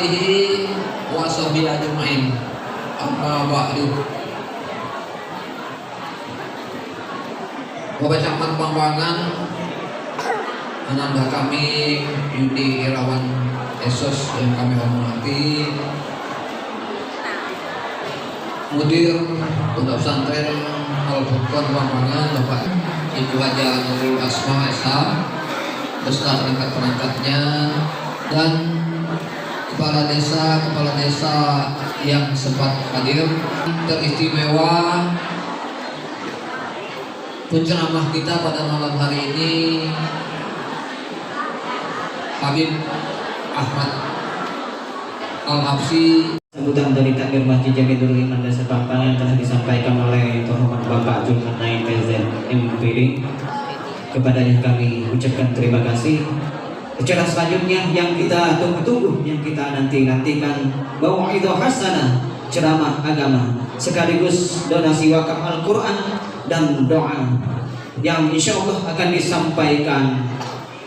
alihi wa sahbihi ajma'in. Amma ba'du. Bapak Camat Pambangan, ananda kami Yudi Irawan Esos yang kami hormati, Mudir Pondok Pesantren Al Furqan Pambangan, Bapak Ibu Haja Nurul Asma Esa, beserta perangkat-perangkatnya, dan kepala desa yang sempat hadir. Teristimewa penceramah kita pada malam hari ini Habib Ahmad Al-Habsyi. Sambutan dari takmir Masjid Jamidul Iman Desa Pambangan telah disampaikan oleh Terhormat Bapak Zulkarnain PZ MPD. Kepadanya kami ucapkan terima kasih. Acara selanjutnya yang kita tunggu-tunggu, yang kita nantikan, mau'idhah hasanah, ceramah agama sekaligus donasi wakaf Al-Quran dan doa yang insya Allah akan disampaikan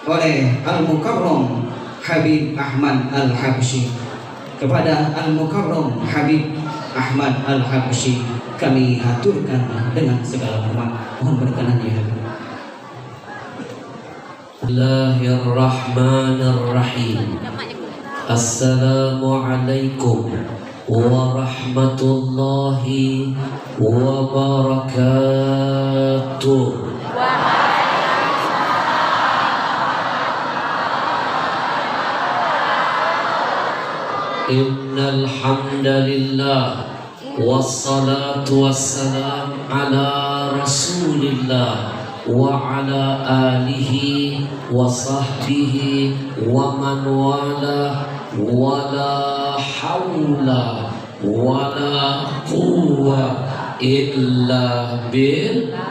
oleh Al-Mukarram Habib Ahmad Al-Habsyi. Kepada Al-Mukarram Habib Ahmad Al-Habsyi kami haturkan dengan segala hormat. Mohon berkenan ya Habib. Bismillahirrahmanirrahim. Assalamualaikum warahmatullahi wabarakatuh. Innal hamdalillah wassalatu wassalam ala rasulillah wa ala alihi wa sahbihi wa man wala wala hawla wala quwwa illa billah.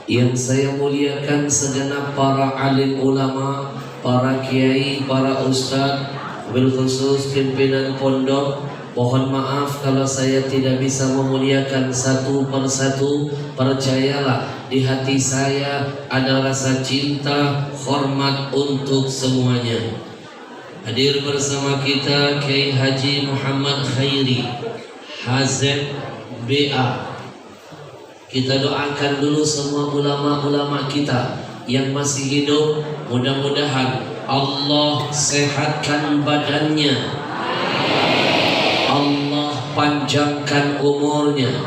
Yang saya muliakan segenap para alim ulama, para kiai, para ustadz, bil khusus pimpinan pondok. Mohon maaf kalau saya tidak bisa memuliakan satu persatu. Percayalah, di hati saya ada rasa cinta, hormat untuk semuanya. Hadir bersama kita Kiai Haji Muhammad Khairi HZBA. Kita doakan dulu semua ulama-ulama kita yang masih hidup. Mudah-mudahan Allah sehatkan badannya, Allah panjangkan umurnya,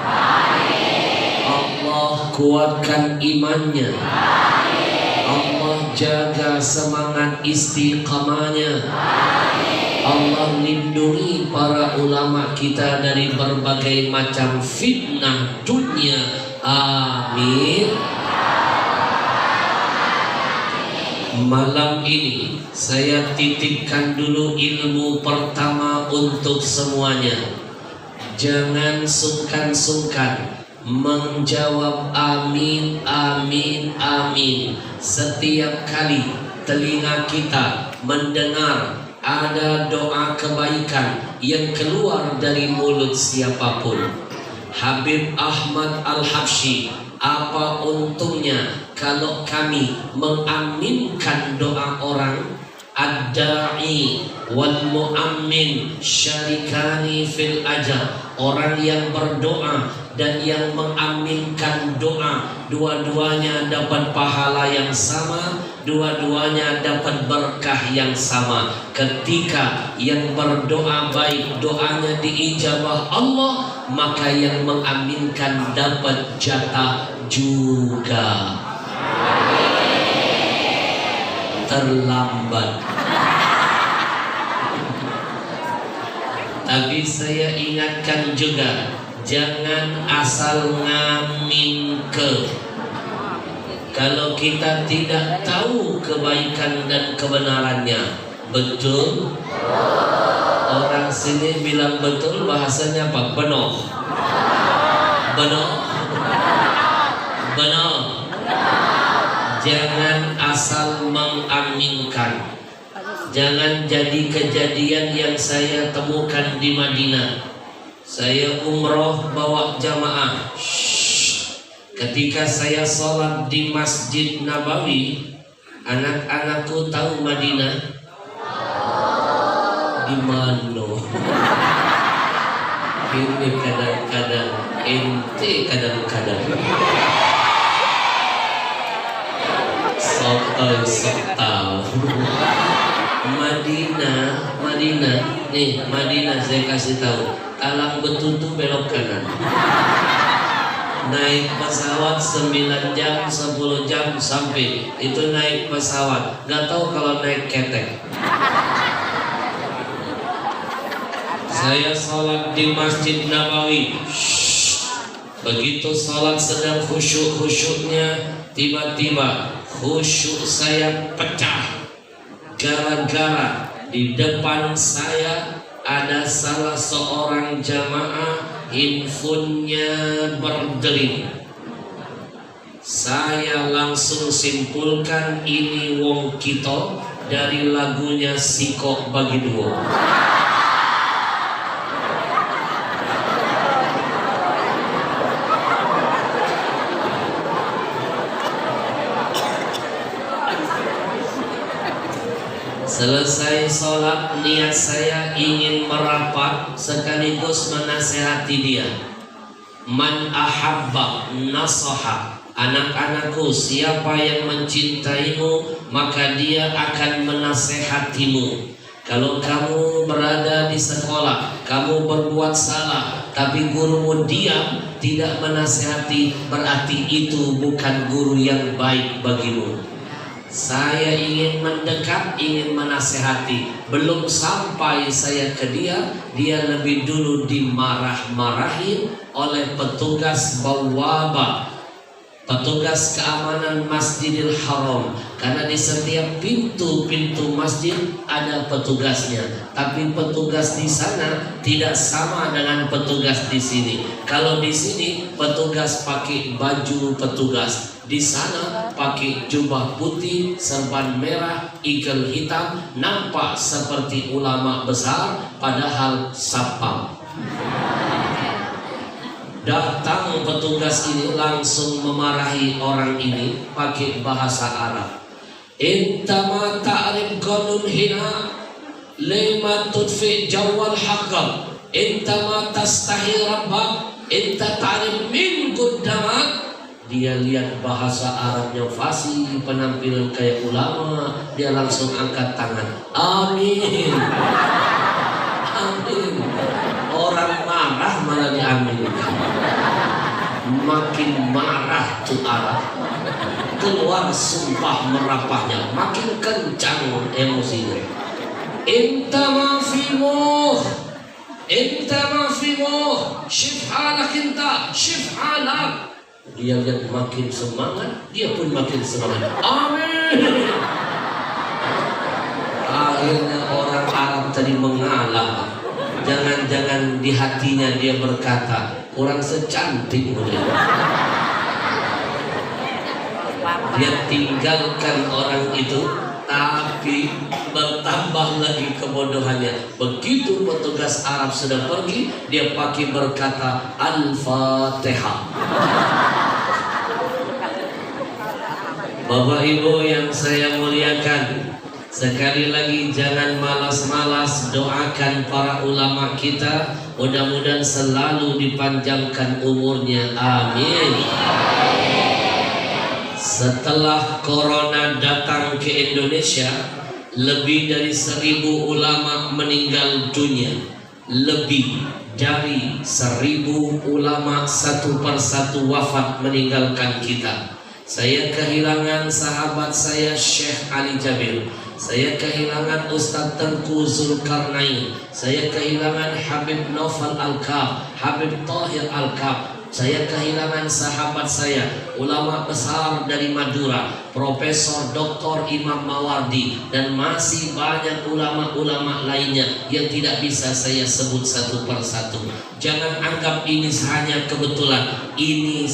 Allah kuatkan imannya, Allah jaga semangat istiqamahnya, Allah lindungi para ulama kita dari berbagai macam fitnah dunia. Amin. Malam ini saya titipkan dulu ilmu pertama untuk semuanya. Jangan sungkan-sungkan menjawab amin, amin, amin setiap kali telinga kita mendengar ada doa kebaikan yang keluar dari mulut siapapun. Habib Ahmad Al-Habsyi, apa untungnya kalau kami mengaminkan doa orang? Ad-da'i wal mu'ammin syarikani fil ajar. Orang yang berdoa dan yang mengaminkan doa, dua-duanya dapat pahala yang sama, dua-duanya dapat berkah yang sama. Ketika yang berdoa baik, doanya diijabah Allah, maka yang mengaminkan dapat jatah juga. Terlambat. Tapi saya ingatkan juga, jangan asal ngamin ke. Kalau kita tidak tahu kebaikan dan kebenarannya, betul? Orang sini bilang betul, bahasanya apa? Benar. Benar. Benar. Jangan asal mengaminkan. Jangan jadi kejadian yang saya temukan di Madinah. Saya umroh bawa jamaah. Ketika saya sholat di Masjid Nabawi, anak-anakku tahu Madinah? di mana? Ini kadang-kadang, ente kadang-kadang. Sok tahu. Madinah, nih Madinah saya kasih tahu. Talang Betutu belok kanan. Naik pesawat 9 jam, 10 jam sampai. Itu naik pesawat. Gak tahu kalau naik ketek. Saya sholat di Masjid Nabawi. Begitu sholat sedang khusyuk-khusyuknya, tiba-tiba khusyuk saya pecah. Gara-gara di depan saya ada salah seorang jamaah handphonenya berdering. Saya langsung simpulkan ini wong kita dari lagunya Siko Bagi Dua. Selesai sholat, niat saya ingin merapat sekaligus menasehati dia. Man ahabba nasaha. Anak-anakku, siapa yang mencintaimu, maka dia akan menasehatimu. Kalau kamu berada di sekolah, kamu berbuat salah, tapi gurumu diam, tidak menasehati, berarti itu bukan guru yang baik bagimu. Saya ingin mendekat, ingin menasehati. Belum sampai saya ke dia, dia lebih dulu dimarah-marahin oleh petugas bawaba, petugas keamanan Masjidil Haram. Karena di setiap pintu-pintu masjid ada petugasnya. Tapi petugas di sana tidak sama dengan petugas di sini. Kalau di sini petugas pakai baju petugas, di sana pakai jubah putih, serban merah, eagle hitam, nampak seperti ulama besar, padahal sapam. Datang petugas ini langsung memarahi orang ini pakai bahasa Arab. Inta ma ta'rif qanun hina lima tudfi jawal haqqam. Inta ma tastahi rabbak. Inta ta'rif min quddamak. Dia lihat bahasa Arabnya fasih, penampilan kayak ulama, dia langsung angkat tangan. Amin. Amin. Orang marah malah diaminkan. Makin marah tuh Arab, keluar sumpah merapahnya, makin kencang emosinya. Inta mafimu, syif halak inta, syif halak. Dia lihat makin semangat, dia pun makin semangat. Amin. Akhirnya orang Arab tadi mengalah. Jangan-jangan di hatinya dia berkata, kurang secantik model. Dia tinggalkan orang itu, tapi bertambah lagi kebodohannya. Begitu petugas Arab sudah pergi, dia pakai berkata Al-Fatihah. Bapak Ibu yang saya muliakan, sekali lagi jangan malas-malas doakan para ulama kita, mudah-mudahan selalu dipanjangkan umurnya, amin. Setelah corona datang ke Indonesia, lebih dari 1.000 ulama meninggal dunia. Lebih dari 1.000 ulama satu persatu wafat meninggalkan kita. Saya kehilangan sahabat saya Syekh Ali Jabir. Saya kehilangan Ustadz Tengku Zulkarnain. Saya kehilangan Habib Naufal Al-Kab, Habib Tahir Al-Kab. Saya kehilangan sahabat saya, ulama besar dari Madura, Profesor Dr. Imam Mawardi, dan masih banyak ulama-ulama lainnya yang tidak bisa saya sebut satu persatu. Jangan anggap ini hanya kebetulan. Ini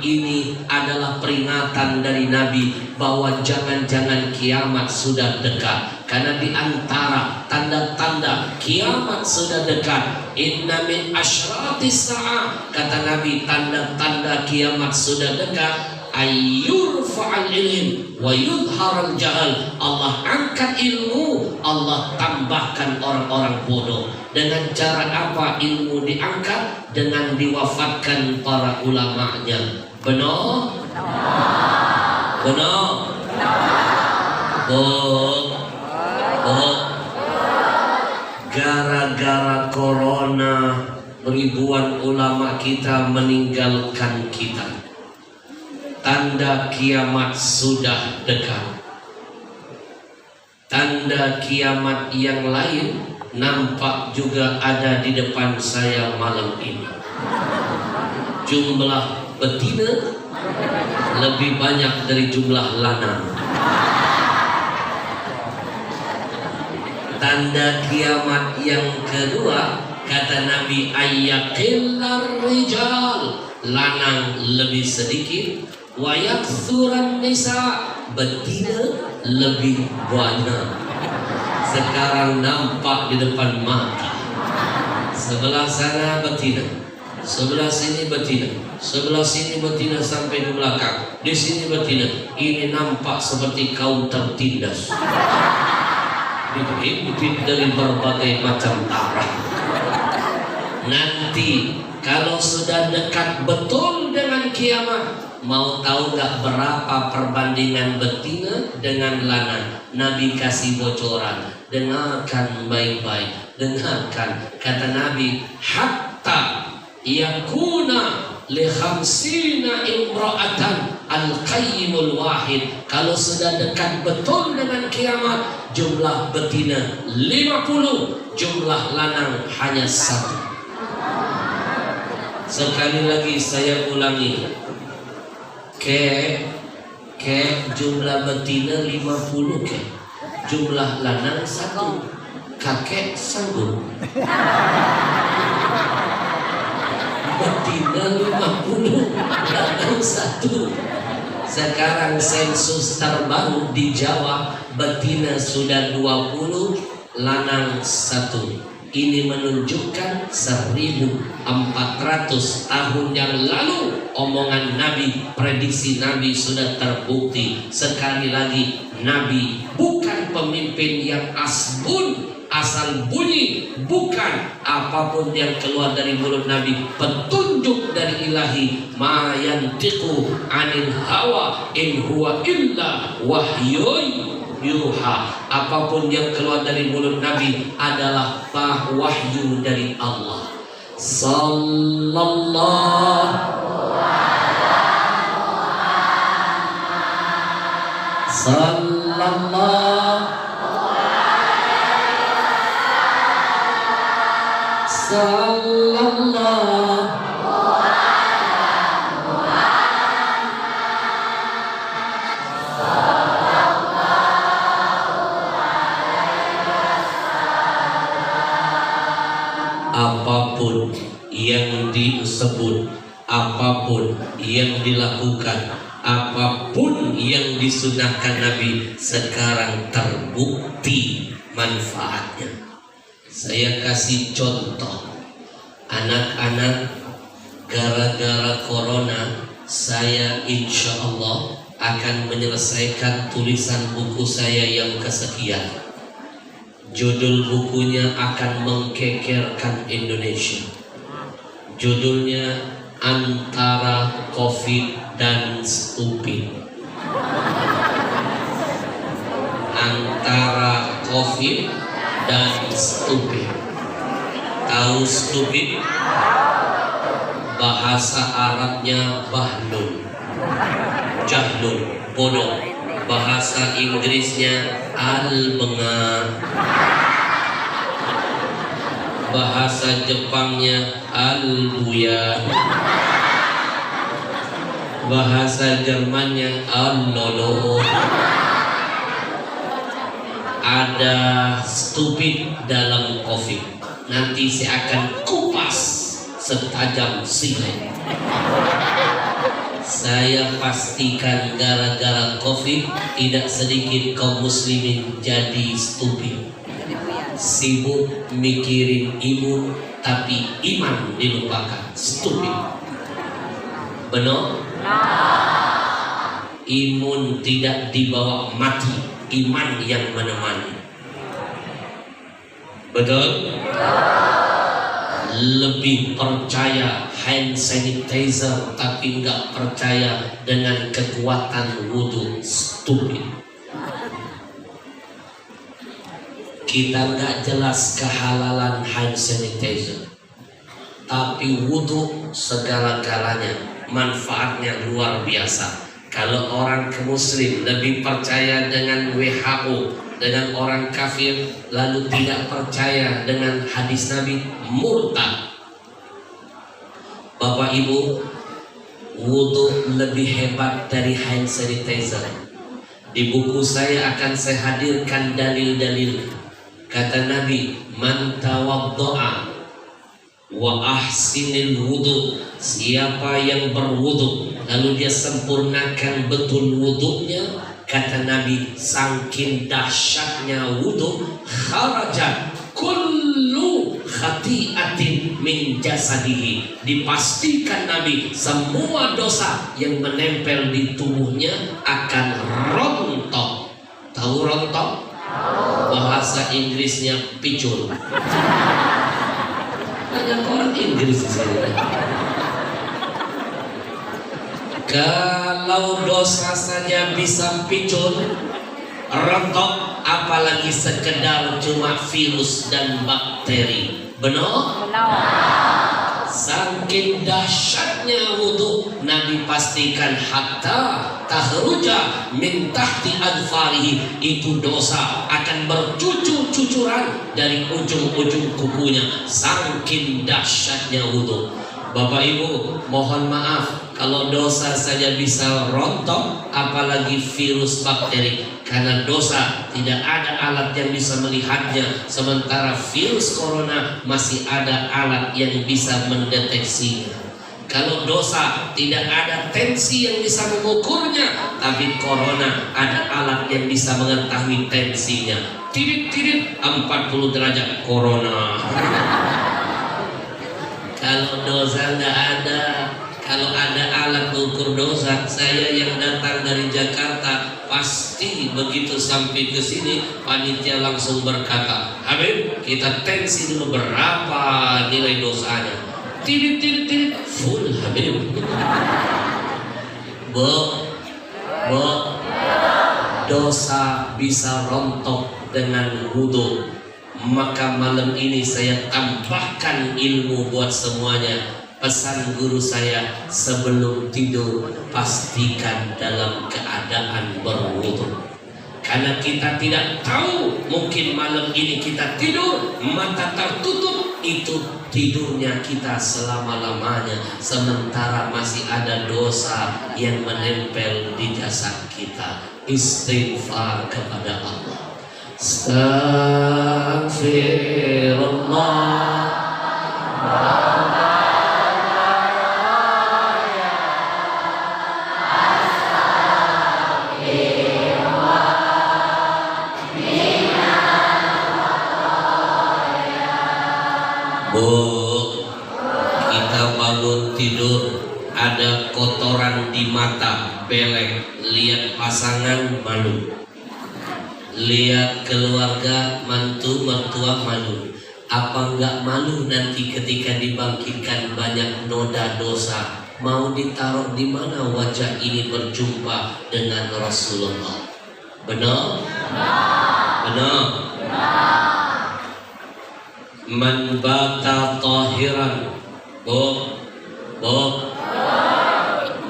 ini adalah peringatan dari Nabi bahwa jangan-jangan kiamat sudah dekat. Karena di antara tanda-tanda kiamat sudah dekat, inna min asyratis sa'ah, kata Nabi, tanda-tanda kiamat sudah dekat, ayyurfa'al ilm wa yudharal jahal. Allah angkat ilmu, Allah tambahkan orang-orang bodoh. Dengan cara apa ilmu diangkat? Dengan diwafatkan para ulamanya. Benar? Benar? Gara-gara corona ribuan ulama kita meninggalkan kita. Tanda kiamat sudah dekat. Tanda kiamat yang lain nampak juga ada di depan saya malam ini. Jumlah betina lebih banyak dari jumlah lanang. Tanda kiamat yang kedua, kata Nabi, ayyaqillar rijal, lanang lebih sedikit, wa yaktsuran nisa, betina lebih banyak. Sekarang nampak di depan mata. Sebelah sana betina, sebelah sini betina, sebelah sini betina sampai ke belakang, di sini betina. Ini nampak seperti kaum tertindas, dihimpit dari berbagai macam arah. Nanti kalau sudah dekat betul dengan kiamat, mau tahu gak berapa perbandingan betina dengan lanang? Nabi kasih bocoran. Dengarkan baik-baik, dengarkan. Kata Nabi, hatta yakuna li khamsina imra'atan al-qayyimul wahid. Kalau sudah dekat betul dengan kiamat, jumlah betina 50, jumlah lanang hanya 1. Sekali lagi saya ulangi, jumlah betina 50, jumlah lanang 1. Kakek sanggup? Betina 50, lanang 1. Sekarang sensus terbaru di Jawa, betina sudah 20, lanang 1. Ini menunjukkan 1400 tahun yang lalu omongan Nabi, prediksi Nabi sudah terbukti. Sekali lagi, Nabi bukan pemimpin yang asal bunyi, bukan. Apapun yang keluar dari mulut Nabi petunjuk dari ilahi. Ma yantiqu anil hawa in huwa illa wahyun yuha. Apapun yang keluar dari mulut Nabi adalah wahyu dari Allah. Sallallahu apapun yang disebut, apapun yang dilakukan, apapun yang disunahkan Nabi, sekarang terbukti manfaatnya. Saya kasih contoh, anak-anak, gara-gara corona, saya insya Allah akan menyelesaikan tulisan buku saya yang kesekian. Judul bukunya akan mengkekerkan Indonesia. Judulnya Antara Covid dan Stupid. Antara Covid dan Stupid. Tahu stupid? Bahasa Arabnya bahlul, jahlul, bodoh. Bahasa Inggrisnya al-bengar. Bahasa Jepangnya al-buya. Bahasa Jermannya al-lolo. Ada stupid dalam COVID. Nanti saya akan kupas setajam silet. Saya pastikan gara-gara COVID tidak sedikit kaum muslimin jadi stupid. Sibuk mikirin imun tapi iman dilupakan. Stupid. Benar? Imun tidak dibawa mati, iman yang menemani. Betul? Lebih percaya hand sanitizer tapi nggak percaya dengan kekuatan wudhu. Stupid. Kita nggak jelas kehalalan hand sanitizer, tapi wudhu segala-galanya, manfaatnya luar biasa. Kalau orang ke muslim lebih percaya dengan WHO, dengan orang kafir, lalu tidak percaya dengan hadis Nabi, murtad. Bapak Ibu, wudhu lebih hebat dari hand sanitizer. Di buku saya akan saya hadirkan dalil-dalil. Kata Nabi, man tawaddo'a wa ahsinil wudu, siapa yang berwudu lalu dia sempurnakan betul wudunya, kata Nabi, saking dahsyatnya wudu, kharajat kullu khati'atin min jasadihi, dipastikan Nabi semua dosa yang menempel di tubuhnya akan rontok. Tahu rontok? Bahasa Inggrisnya picul. Banyak orang Inggris di sini. Kalau dosa saja bisa picul, rontok, apalagi sekedar cuma virus dan bakteri. Benar? Saking dahsyatnya wudu, Nabi pastikan hatta tahruja min tahti adfarihi, itu dosa akan bercucur-cucuran dari ujung-ujung kukunya. Saking dahsyatnya wudu. Bapak Ibu, mohon maaf kalau dosa saja bisa rontok, apalagi virus bakteri. Karena dosa tidak ada alat yang bisa melihatnya, sementara virus corona masih ada alat yang bisa mendeteksinya. Kalau dosa tidak ada tensi yang bisa mengukurnya, tapi corona ada alat yang bisa mengetahui tensinya. Tirit-tirit 40 derajat corona. Kalau dosa nggak ada, kalau ada alat ukur dosa, saya yang datang dari Jakarta pasti begitu sampai ke sini panitia langsung berkata, Habib, kita tensi dulu berapa nilai dosanya. Tirit full Habib. Dosa bisa rontok dengan wudu. Maka malam ini saya tambahkan ilmu buat semuanya. Pesan guru saya, sebelum tidur pastikan dalam keadaan berwudu. Karena kita tidak tahu, mungkin malam ini kita tidur mata tertutup, itu tidurnya kita selama-lamanya, sementara masih ada dosa yang menempel di jasad kita. Istighfar kepada Allah. Astaghfirullah. Bu, kita bangun tidur ada kotoran di mata, belek, lihat pasangan malu, lihat keluarga mantu mertua malu. Apa enggak malu nanti ketika dibangkitkan banyak noda dosa? Mau ditaruh di mana wajah ini berjumpa dengan Rasulullah? Benar? Benar? Man bata tahiran,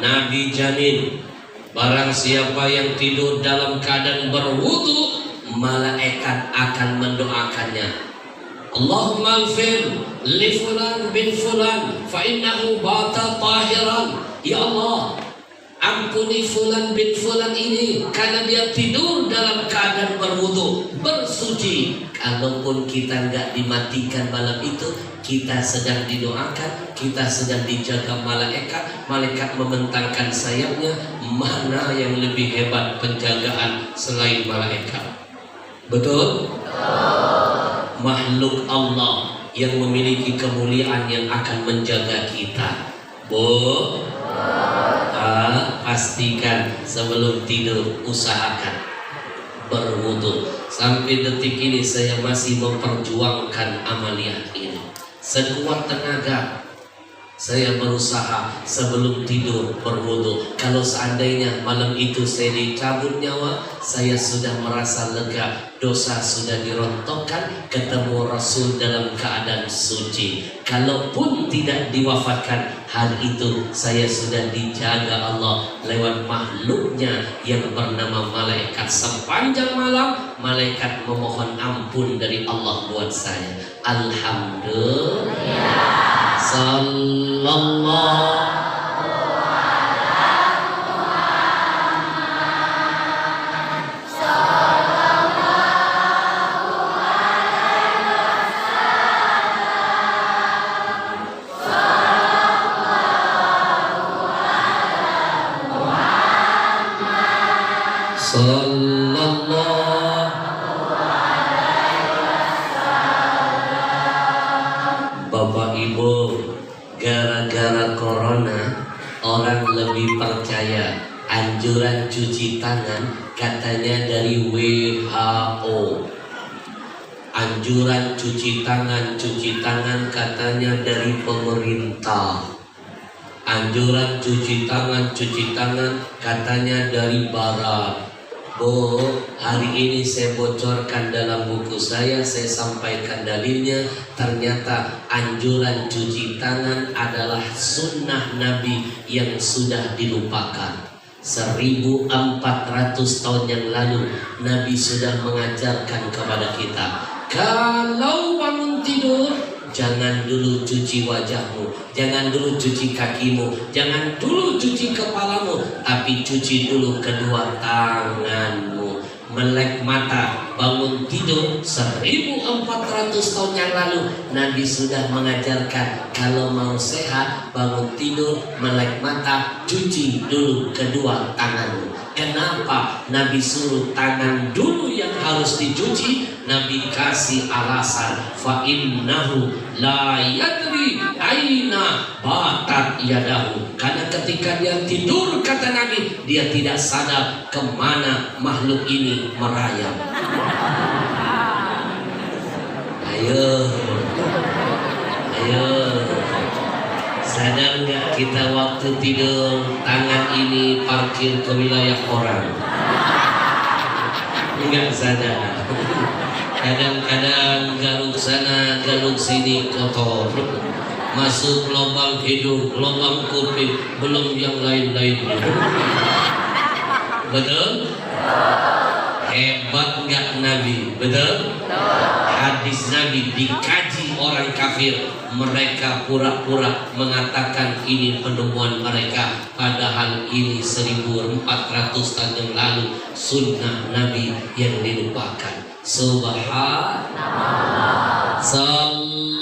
Nabi jamin, barang siapa yang tidur dalam keadaan berwudu, malaikat akan mendoakannya. Allahumma ighfir li fulan bin fulan fa innahu bata tahiran. Ya Allah, ampuni fulan bin fulan ini karena dia tidur dalam keadaan berwudu, bersuci. Kalaupun kita nggak dimatikan malam itu, kita sedang didoakan, kita sedang dijaga malaikat. Malaikat membentangkan sayapnya. Mana yang lebih hebat penjagaan selain malaikat? Betul? Makhluk Allah yang memiliki kemuliaan yang akan menjaga kita. Pastikan sebelum tidur, usahakan berwudu. Sampai detik ini saya masih memperjuangkan amaliyah ini. Sekuat tenaga saya berusaha sebelum tidur berwudu. Kalau seandainya malam itu saya dicabut nyawa, saya sudah merasa lega, dosa sudah dirontokkan, ketemu Rasul dalam keadaan suci. Kalaupun tidak diwafatkan, hal itu saya sudah dijaga Allah lewat makhluknya yang bernama malaikat. Sepanjang malam malaikat memohon ampun dari Allah buat saya. Alhamdulillah. Sallallahu Bapak Ibu, gara-gara corona orang lebih percaya anjuran cuci tangan katanya dari WHO. Anjuran cuci tangan katanya dari pemerintah. Anjuran cuci tangan katanya dari barat. Bu, hari ini saya bocorkan dalam buku saya sampaikan dalilnya. Ternyata anjuran cuci tangan adalah sunnah Nabi yang sudah dilupakan. 1400 tahun yang lalu Nabi sudah mengajarkan kepada kita, kalau bangun tidur jangan dulu cuci wajahmu, jangan dulu cuci kakimu, jangan dulu cuci kepalamu, tapi cuci dulu kedua tanganmu. Melek mata, bangun tidur 1400 tahun yang lalu Nabi sudah mengajarkan, kalau mau sehat bangun tidur, melek mata, cuci dulu kedua tanganmu. Kenapa Nabi suruh tangan dulu yang harus dicuci? Nabi kasih alasan, fa innahu la yadri aina batat yadahu. Karena ketika dia tidur, kata Nabi, dia tidak sadar kemana makhluk ini merayap. Ayo, sadar nggak kita waktu tidur tangan ini parkir ke wilayah orang? Nggak sadar. Kadang-kadang garuk sana, garuk sini kotor, masuk lubang hidung, lubang kuping, belum yang lain-lain. Betul? Hebat nggak Nabi? Betul? Hadis Nabi dikaji orang kafir, mereka pura-pura mengatakan ini penemuan mereka, padahal ini 1400 tahun yang lalu sunnah Nabi yang dilupakan. Subhanallah. Sallallahu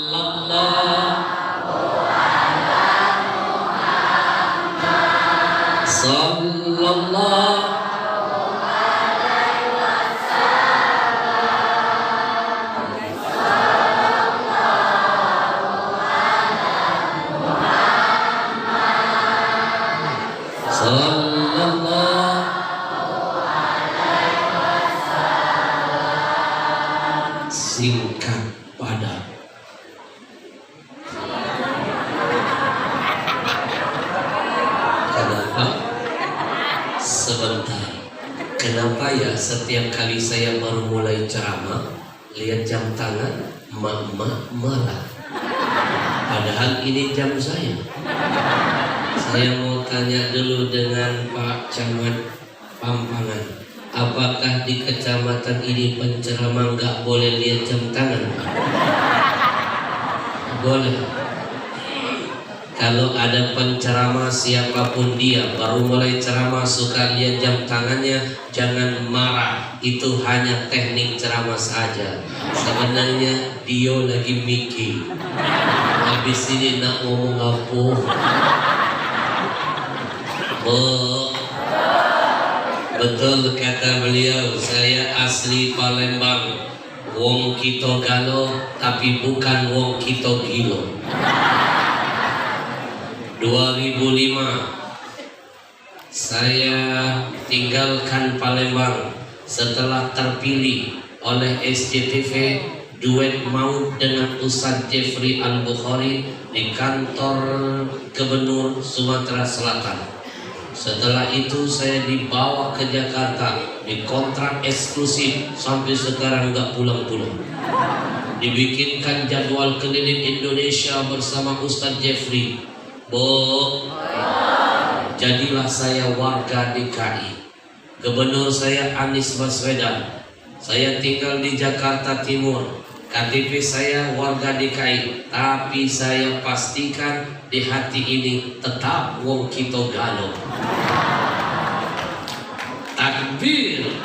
singkat padat. Kenapa? Sebentar. Kenapa ya setiap kali saya baru mulai ceramah, lihat jam tangan, mama marah. Padahal ini jam saya. Saya mau tanya dulu dengan Pak Camat Pampangan, apakah di kecamatan ini penceramah nggak boleh lihat jam tangan? Boleh. Kalau ada penceramah siapapun dia baru mulai ceramah suka lihat jam tangannya, jangan marah. Itu hanya teknik ceramah saja. Sebenarnya dia lagi mikir. Habis ini nak ngomong apa? Betul kata beliau, saya asli Palembang, wong kita galo tapi bukan wong kita gilo. 2005 saya tinggalkan Palembang setelah terpilih oleh SCTV duet maut dengan Ustadz Jeffrey Al-Bukhari di kantor Gubernur Sumatera Selatan. Setelah itu saya dibawa ke Jakarta, dikontrak eksklusif sampai sekarang nggak pulang-pulang. Dibikinkan jadwal keliling Indonesia bersama Ustadz Jeffrey. Jadilah saya warga DKI. Gubernur saya Anies Baswedan. Saya tinggal di Jakarta Timur. KTP saya warga DKI, tapi saya pastikan di hati ini tetap wong Kito Galo. Takbir.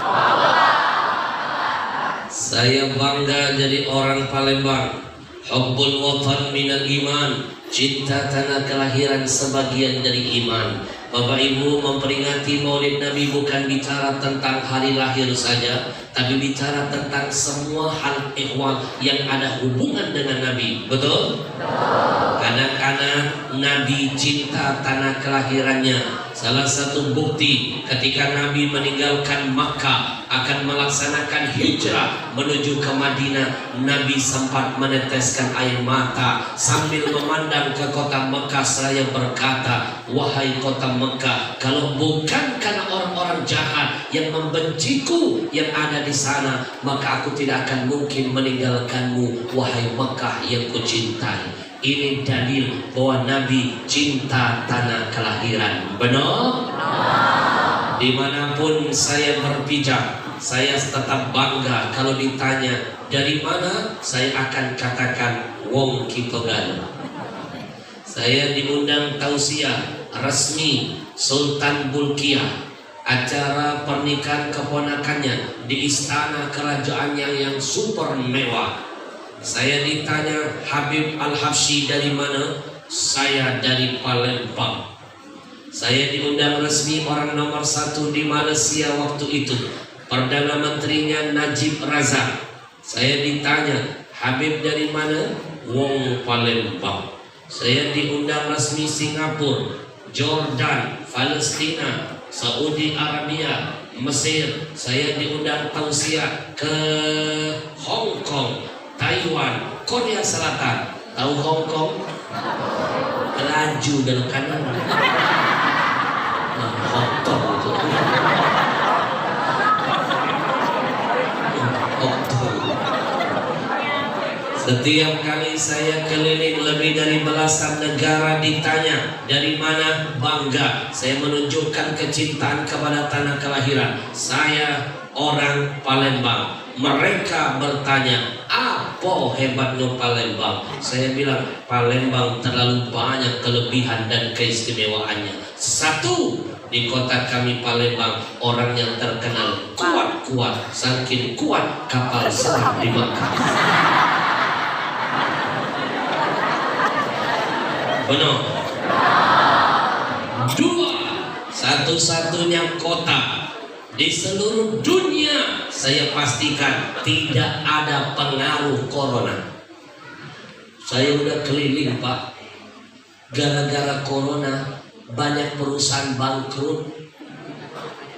Saya bangga jadi orang Palembang. Hubbul watan minal iman. Cinta tanah kelahiran sebagian dari iman. Bapak Ibu, memperingati Maulid Nabi bukan bicara tentang hari lahir saja, tapi bicara tentang semua hal ihwal yang ada hubungan dengan Nabi. Betul? Kadang-kadang Nabi cinta tanah kelahirannya. Salah satu bukti ketika Nabi meninggalkan Makkah akan melaksanakan hijrah menuju ke Madinah, Nabi sempat meneteskan air mata sambil memandang ke kota Makkah seraya berkata, wahai kota Makkah, kalau bukan karena orang-orang jahat yang membenciku yang ada di sana, maka aku tidak akan mungkin meninggalkanmu, wahai Makkah yang kucintai. Ini dalil bahwa Nabi cinta tanah kelahiran. Benar? Dimanapun saya berpijak, saya tetap bangga kalau ditanya dari mana, saya akan katakan wong Kito Galo. Saya diundang tausiah resmi Sultan Bulkiah, acara pernikahan keponakannya di istana kerajaannya yang super mewah. Saya ditanya, Habib Al-Habsyi dari mana? Saya dari Palembang. Saya diundang resmi orang nomor 1 di Malaysia waktu itu, Perdana Menterinya Najib Razak. Saya ditanya, Habib dari mana? Wong Palembang. Saya diundang resmi Singapura, Jordan, Palestina, Saudi Arabia, Mesir. Saya diundang tausiah ke Hong Kong, Taiwan, Korea Selatan. Tahu Hong Kong? Laju dan kanan. Hong Kong itu. Setiap kali saya keliling lebih dari belasan negara ditanya dari mana, bangga saya menunjukkan kecintaan kepada tanah kelahiran. Saya orang Palembang. Mereka bertanya, apa hebatnya Palembang? Saya bilang, Palembang terlalu banyak kelebihan dan keistimewaannya. Satu, di kota kami Palembang, orang yang terkenal kuat-kuat, saking kuat kapal selam di Makkah. Benar. Dua, satu-satunya kota di seluruh dunia saya pastikan tidak ada pengaruh corona. Saya udah keliling Pak, gara-gara corona banyak perusahaan bangkrut,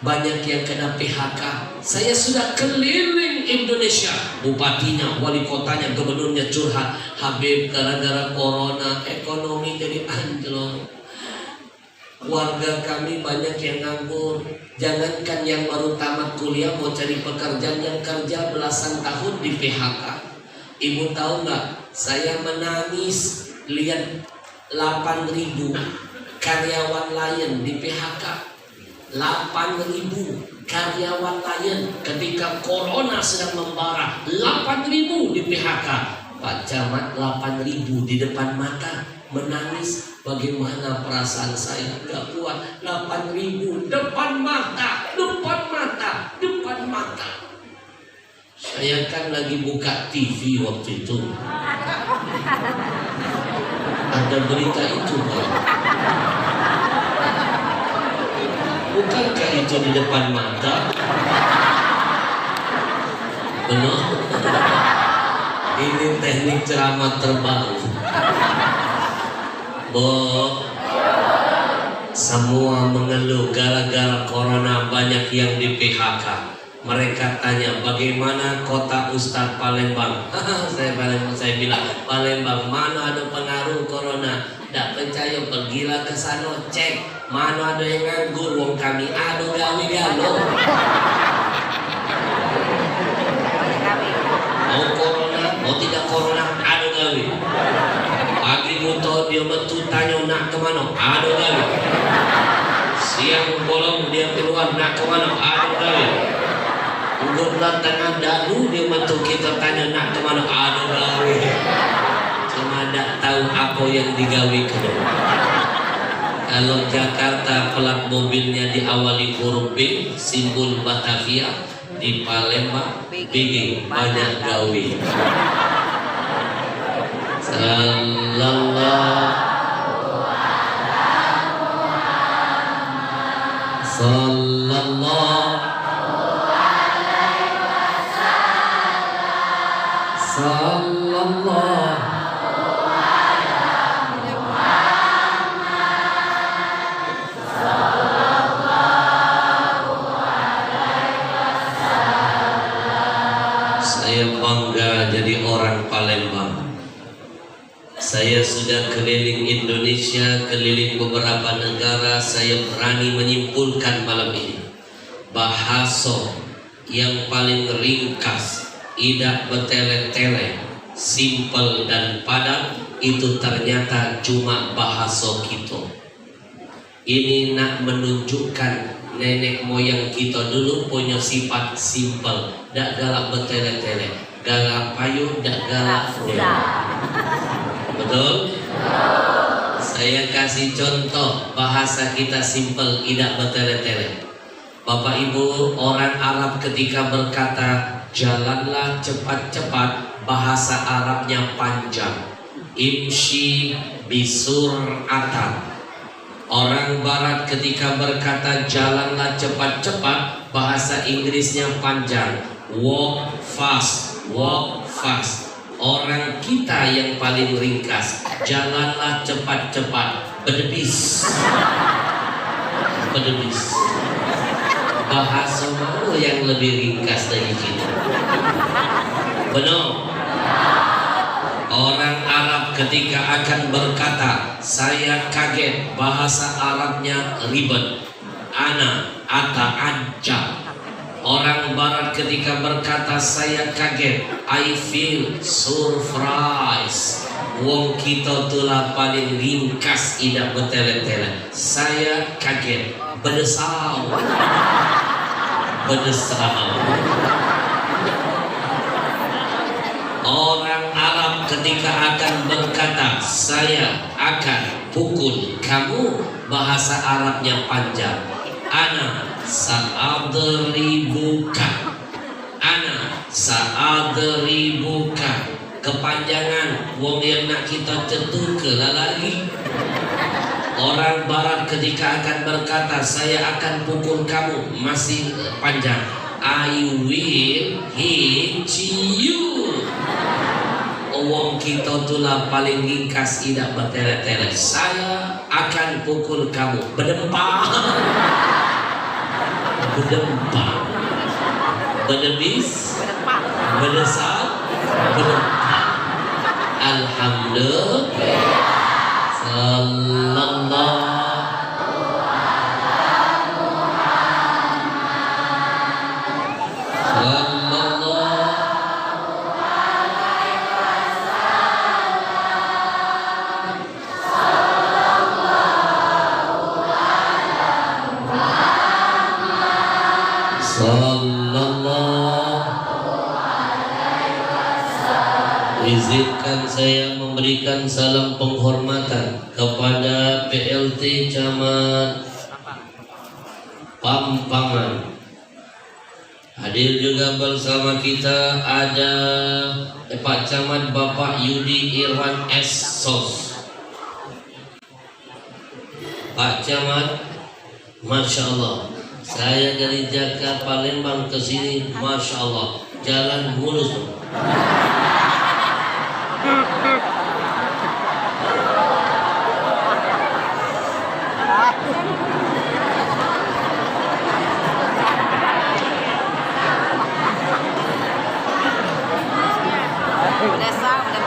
banyak yang kena PHK. Saya sudah keliling Indonesia, bupatinya, wali kotanya, gubernurnya curhat, Habib gara-gara corona ekonomi jadi anjlok. Warga kami banyak yang nganggur. Jangankan yang baru tamat kuliah mau cari pekerjaan, yang kerja belasan tahun di PHK. Ibu tahu nggak? Saya menangis lihat 8.000 karyawan Lion di PHK. 8.000 karyawan Lion ketika corona sedang membara. 8.000 di PHK. Pak Camat, 8.000 di depan mata, menangis. Bagaimana perasaan saya? Gak kuat. 8.000 depan mata, depan mata, depan mata. Saya kan lagi buka TV waktu itu. Ada berita itu Pak. Bukankah itu di depan mata? Benar? Ini teknik ceramah terbaru. Semua mengeluh gara-gara corona banyak yang di PHK. Mereka tanya, bagaimana kota Ustadz Palembang? Saya bilang, Palembang mana ada pengaruh corona? Tak percaya, pergilah ke sana cek. Mana ada yang nganggur, wong kami ada gawe-gawe. Mau corona, mau tidak corona, ada gawe. Pagi buta dia metu tanya nak kemana, ada gawe. Siang bolong dia keluar nak kemana, ada gawe. Ugut tengah dadu dia metu kita tanya nak kemana, ada gawe. Cuma tak tahu apa yang digawe kedua. Kalau Jakarta plat mobilnya diawali huruf B, simbol Batavia. Di Palembang BG banyak gawe. Saya bangga jadi orang Palembang. Saya sudah keliling Indonesia, keliling beberapa negara. Saya berani menyimpulkan malam ini, bahasa yang paling ringkas, tidak bertele-tele, simpel dan padat, itu ternyata cuma bahasa kita. Ini nak menunjukkan nenek moyang kita dulu punya sifat simpel, dak galak bertele-tele, galak payu, dak galak dewa. Betul? Saya kasih contoh bahasa kita simpel, tidak bertele-tele. Bapak Ibu, orang Arab ketika berkata jalanlah cepat-cepat, bahasa Arabnya panjang, imshi bisur'atan. Orang Barat ketika berkata jalanlah cepat-cepat, bahasa Inggrisnya panjang, walk fast, walk fast. Orang kita yang paling ringkas, jalanlah cepat-cepat, berdebis, berdebis. Bahasa mana yang lebih ringkas dari kita? Benar. Orang Arab ketika akan berkata saya kaget, bahasa Arabnya ribet, ana, ata, anja. Orang Barat ketika berkata saya kaget, I feel surprised. Wong kita tulah paling ringkas, tidak bertele-tele. Saya kaget, berdesau, berdesau. Orang Arab ketika akan berkata saya akan pukul kamu, bahasa Arabnya panjang, ana sa'adribuka, ana sa'adribuka. Kepanjangan, wong yang nak kita cetu ke lagi. Orang Barat ketika akan berkata saya akan pukul kamu, masih panjang, I will hit you. Wong kita tulah paling ringkas, tidak bertele-tele. Saya akan pukul kamu, berdempang, berdempang, berdebis, berdesal, berdempang. Alhamdulillah. Sallallahu. Izinkan saya memberikan salam penghormatan kepada PLT Camat Pampangan. Hadir juga bersama kita ada Pak Camat Bapak Yudi Irwan S. Sos. Pak Camat, Masya Allah, saya dari Jakarta Palembang ke sini, Masya Allah, jalan mulus.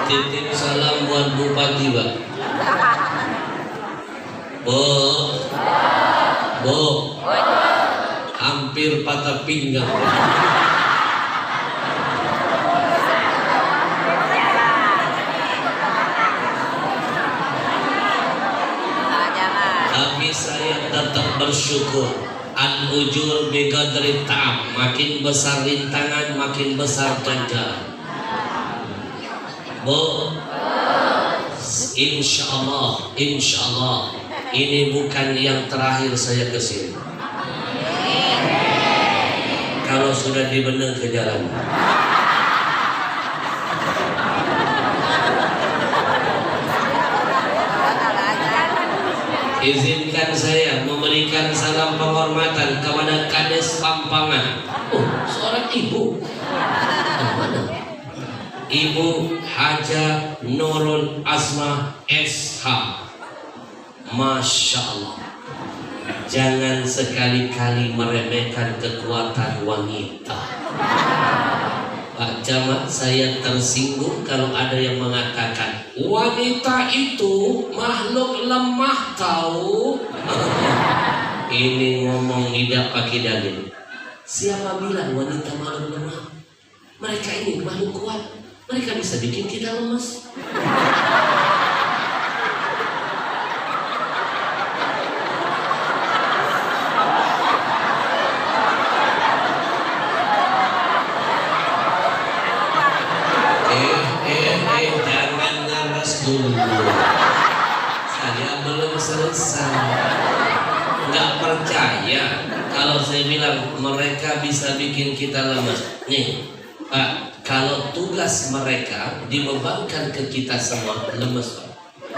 Titip salam buat Bupati, Pak. Bu, hampir patah pinggang. Tapi saya tetap bersyukur. An ujur biqadri ta'ab, makin besar rintangan, makin besar ganjaran. Bu, insya Allah ini bukan yang terakhir saya kesini. Kalau sudah dibenar ke jalan. Izinkan saya memberikan salam penghormatan kepada Kades Pampangan. Oh, seorang ibu. Mana? Ibu Haja Nurul Azma SH. Masya Allah. Jangan sekali-kali meremehkan kekuatan wanita. Pak Camat, saya tersinggung kalau ada yang mengatakan wanita itu makhluk lemah tahu. Ini ngomong tidak pakai dalil. Siapa bilang wanita makhluk lemah? Mereka ini makhluk kuat. Mereka bisa bikin kita lemas. Jangan ngeres dulu. Saya belum selesai. Nggak percaya kalau saya bilang mereka bisa bikin kita lemas. Nih, Pak, kalau tugas mereka dibebankan ke kita semua, lemes, Pak.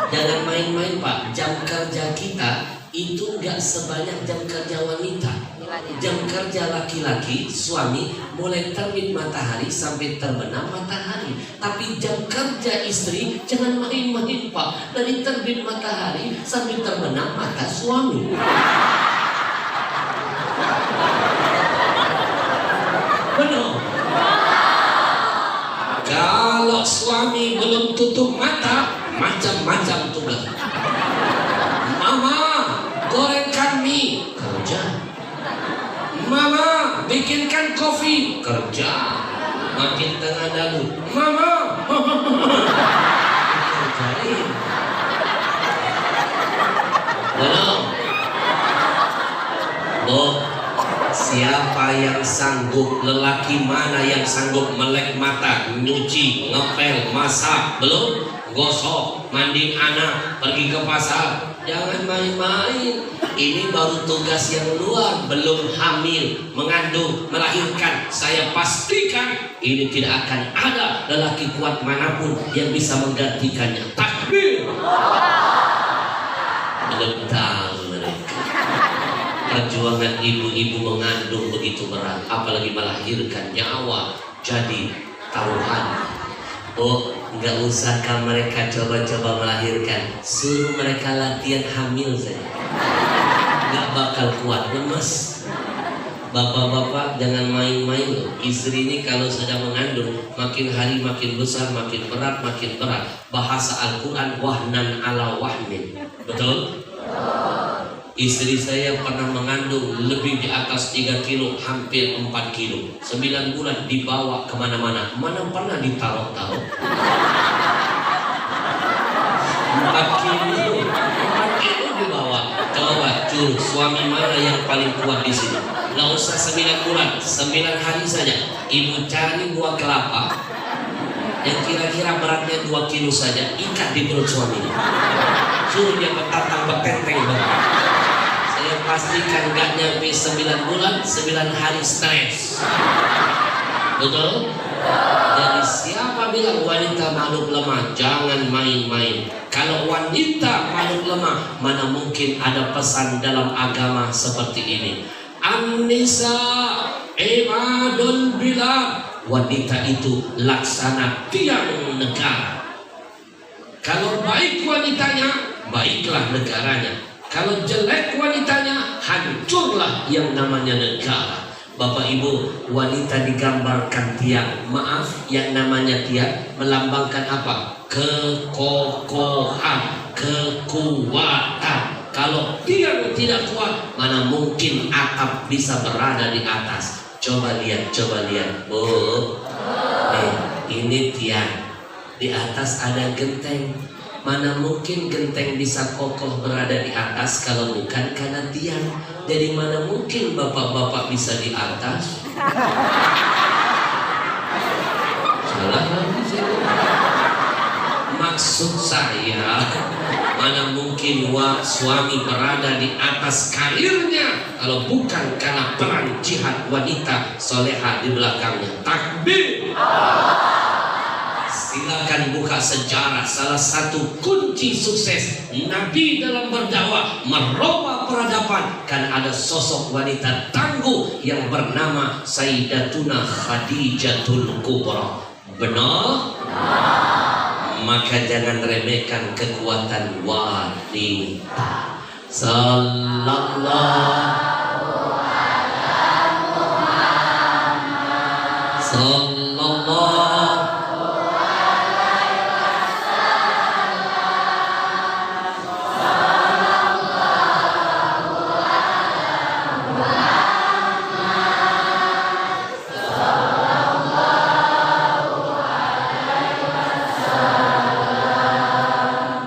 Jangan main-main, Pak. Jam kerja kita itu nggak sebanyak jam kerja wanita. Jam kerja laki-laki, suami, mulai terbit matahari sampai terbenam matahari. Tapi jam kerja istri jangan main-main, Pak. Dari terbit matahari sampai terbenam mata suami. Benar. Kalau suami belum tutup mata, macam-macam tugas. Mama, gorengkan mie, kerja. Mama, bikinkan kopi, kerja. Makin tengah dalu, Mama, kerjain. Belum. Bu, siapa yang sanggup, lelaki mana yang sanggup melek mata, nyuci, ngepel, masak, belum? Gosok, mandi anak, pergi ke pasar. Jangan main-main. Ini baru tugas yang luar. Belum hamil, mengandung, melahirkan. Saya pastikan ini tidak akan ada lelaki kuat manapun yang bisa menggantikannya. Takbir. Belum tahu mereka. Perjuangan ibu-ibu mengandung begitu berat, apalagi melahirkan, nyawa jadi taruhan. Oh, nggak usahkah mereka coba-coba melahirkan, suruh mereka latihan hamil saja, nggak bakal kuat, lemas. Bapak-bapak jangan main-main loh. Istri ini kalau sedang mengandung, makin hari makin besar, makin berat, makin berat. Bahasa Al-Quran, wahnan ala wahmin. Betul? Istri saya pernah mengandung lebih di atas 3 kilo, hampir 4 kilo. 9 bulan dibawa kemana-mana. Mana pernah ditaruh-taruh? 4 kilo dibawa. Coba cur, suami mana yang paling kuat di sini? Nggak usah 9 bulan, 9 hari saja. Ibu cari buah kelapa yang kira-kira beratnya 2 kilo saja, ikat di perut suaminya. Suruh dia bertatang bertenteng banget. Saya pastikan gak nyampe 9 bulan, 9 hari stres. Betul? Jadi siapa bilang wanita makhluk lemah? Jangan main-main. Kalau wanita makhluk lemah, mana mungkin ada pesan dalam agama seperti ini. An-nisa imadul bilad. Wanita itu laksana tiang negara. Kalau baik wanitanya, baiklah negaranya. Kalau jelek wanitanya, hancurlah yang namanya negara. Bapak Ibu, wanita digambarkan tiang. Maaf, yang namanya tiang melambangkan apa? Kekokohan, kekuatan. Kalau tiang tidak kuat, mana mungkin atap bisa berada di atas. Coba lihat. Bu, ini tiang. Di atas ada genteng. Mana mungkin genteng bisa kokoh berada di atas kalau bukan karena tiang. Jadi mana mungkin bapak-bapak bisa di atas? Salah lagi saya. Maksud saya, mana mungkin suami berada di atas karirnya kalau bukan karena peran jihad wanita soleha di belakangnya. Takbir! Silakan buka sejarah. Salah satu kunci sukses Nabi dalam berdakwah merubah peradaban, kan ada sosok wanita tangguh yang bernama Sayyidatuna Khadijatul Kubra. Benar? Maka jangan remehkan kekuatan wanita. Sallallahu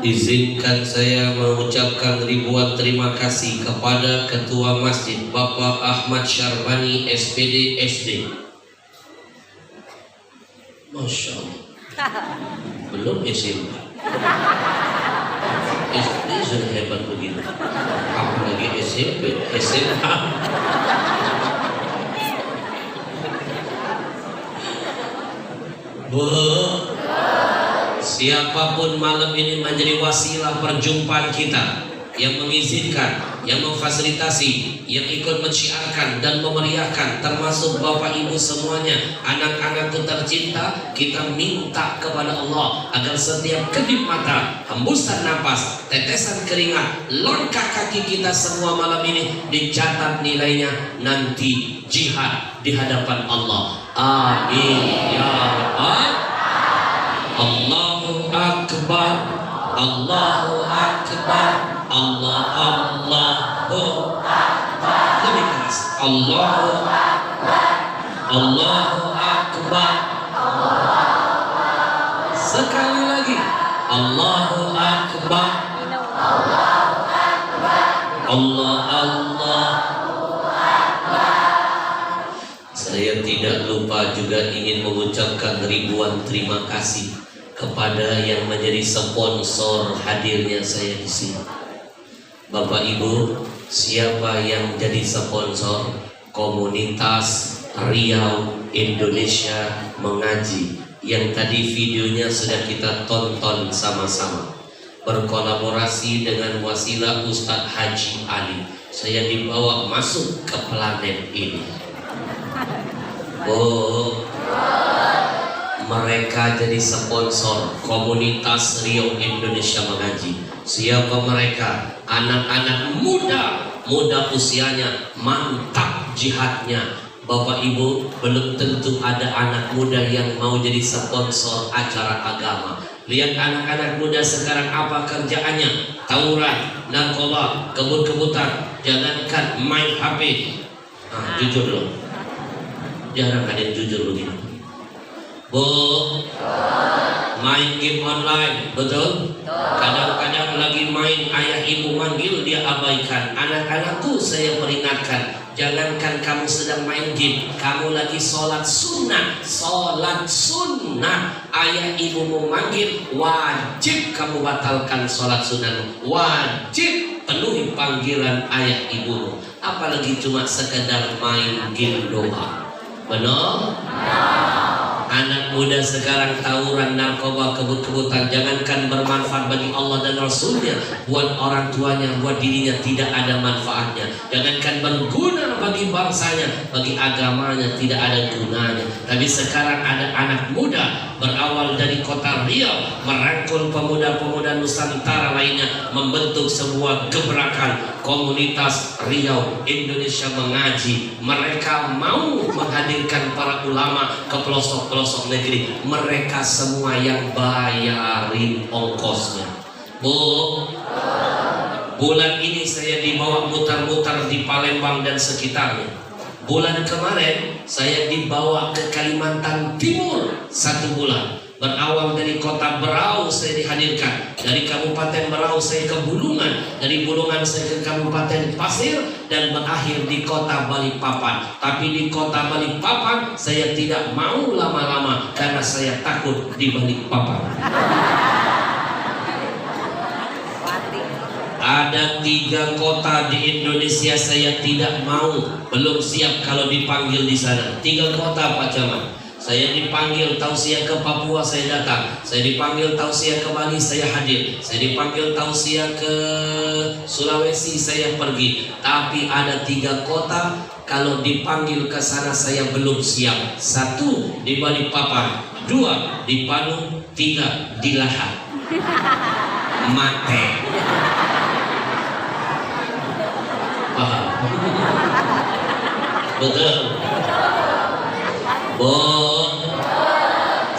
Izinkan saya mengucapkan ribuan terima kasih kepada Ketua Masjid Bapak Ahmad Syarbani SPD SD. Masya Allah. Belum SMP. SD sudah hebat begitu. Apalagi SMP, SMA. Siapapun malam ini menjadi wasilah perjumpaan kita, yang mengizinkan, yang memfasilitasi, yang ikut menciarkan dan memeriahkan, termasuk Bapak Ibu semuanya, anak-anakku tercinta, kita minta kepada Allah agar setiap kedip mata, hembusan napas, tetesan keringat, langkah kaki kita semua malam ini dicatat nilainya nanti jihad di hadapan Allah. Amin ya Rabbal. Allahu Akbar, Allahu Akbar, Allahu Akbar. Lebih keras. Allahu Akbar, Allahu Akbar. Sekali lagi. Allahu Akbar, Allahu Akbar, Allah. Saya tidak lupa juga ingin mengucapkan ribuan terima kasih kepada yang menjadi sponsor hadirnya saya di sini. Bapak Ibu, siapa yang jadi sponsor? Komunitas Riau Indonesia Mengaji, yang tadi videonya sudah kita tonton sama-sama, berkolaborasi dengan wasilah Ustadz Haji Ali. Saya dibawa masuk ke planet ini. Mereka jadi sponsor komunitas Riau Indonesia Mengaji. Siapa mereka? Anak-anak muda usianya, mantap jihadnya. Bapak Ibu, belum tentu ada anak muda yang mau jadi sponsor acara agama. Lihat anak-anak muda sekarang apa kerjaannya? Tawuran, narkoba, kebut-kebutan, jangankan main HP. Jujur loh, jarang ada yang jujur begini. Bu, main game online, betul? Kadang-kadang lagi main, ayah ibu manggil dia abaikan. Anak-anakku saya peringatkan, jangankan kamu sedang main game, kamu lagi sholat sunnah. Ayah ibumu manggil, wajib kamu batalkan sholat sunnah. Wajib penuhi panggilan ayah ibumu. Apalagi cuma sekedar main game doang. Benar? Anak Anak muda sekarang tawuran, narkoba, kebut-kebutan. Jangankan bermanfaat bagi Allah dan Rasulnya, buat orang tuanya, buat dirinya tidak ada manfaatnya. Jangankan berguna bagi bangsanya, bagi agamanya tidak ada gunanya. Tapi sekarang ada anak muda berawal dari kota Riau, merangkul pemuda-pemuda Nusantara lainnya, membentuk sebuah gebrakan komunitas Riau Indonesia Mengaji. Mereka mau menghadirkan para ulama ke pelosok-pelosok negeri. Mereka semua yang bayarin ongkosnya. Bu, bulan ini saya dibawa mutar-mutar di Palembang dan sekitarnya. Bulan kemarin saya dibawa ke Kalimantan Timur 1 bulan. Berawal dari kota Berau saya dihadirkan. Dari Kabupaten Berau saya ke Bulungan. Dari Bulungan saya ke Kabupaten Pasir. Dan berakhir di kota Balikpapan. Tapi di kota Balikpapan saya tidak mau lama-lama, karena saya takut di Balikpapan. Ada 3 kota di Indonesia saya tidak mau, belum siap kalau dipanggil di sana. 3 kota Pak Camat. Saya dipanggil tausiah ke Papua, saya datang. Saya dipanggil tausiah ke Bali, saya hadir. Saya dipanggil tausiah ke Sulawesi, saya pergi. Tapi ada 3 kota kalau dipanggil ke sana saya belum siap. 1 di Balikpapan, 2 di Panu, 3 di Lahat. Mate. Paham? Betul.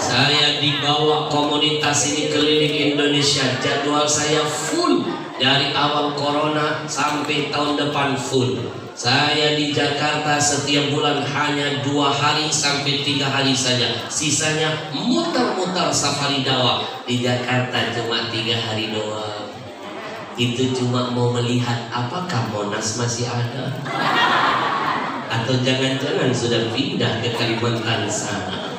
Saya dibawa komunitas ini keliling Indonesia. Jadwal saya full dari awal corona sampai tahun depan full. Saya di Jakarta setiap bulan hanya 2 hari sampai 3 hari saja. Sisanya muter-muter safari dakwah. Di Jakarta cuma 3 hari doang. Itu cuma mau melihat apakah Monas masih ada, atau jangan-jangan sudah pindah ke Kalimantan sana.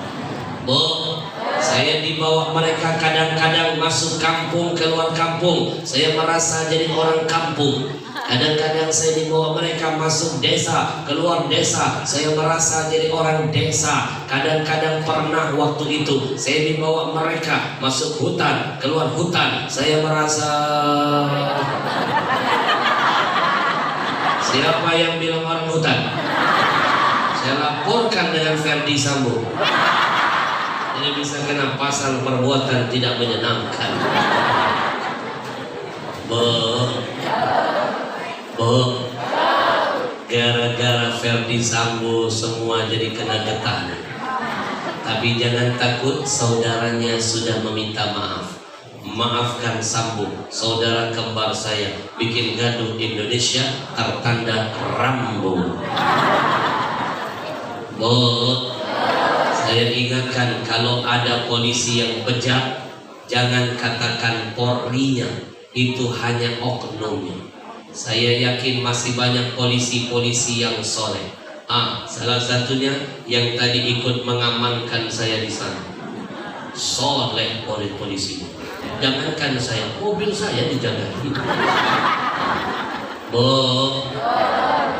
Saya dibawa mereka kadang-kadang masuk kampung, keluar kampung. Saya merasa jadi orang kampung. Kadang-kadang saya dibawa mereka masuk desa, keluar desa. Saya merasa jadi orang desa. Kadang-kadang pernah waktu itu saya dibawa mereka masuk hutan, keluar hutan. Saya merasa... Siapa yang bilang orang hutan? Saya laporkan dengan Ferdi Sambo. Ini bisa kena pasal perbuatan tidak menyenangkan. Gara-gara Ferdi Sambo semua jadi kena getah. Tapi jangan takut, saudaranya sudah meminta maaf. Maafkan Sambo, saudara kembar saya, bikin gaduh Indonesia tertanda Rambo. Saya ingatkan, kalau ada polisi yang bejat, jangan katakan Polri-nya, itu hanya oknumnya. Saya yakin masih banyak polisi-polisi yang soleh. Salah satunya yang tadi ikut mengamankan saya di sana. Soleh oleh polisi. Jangankan saya, mobil saya dijagain.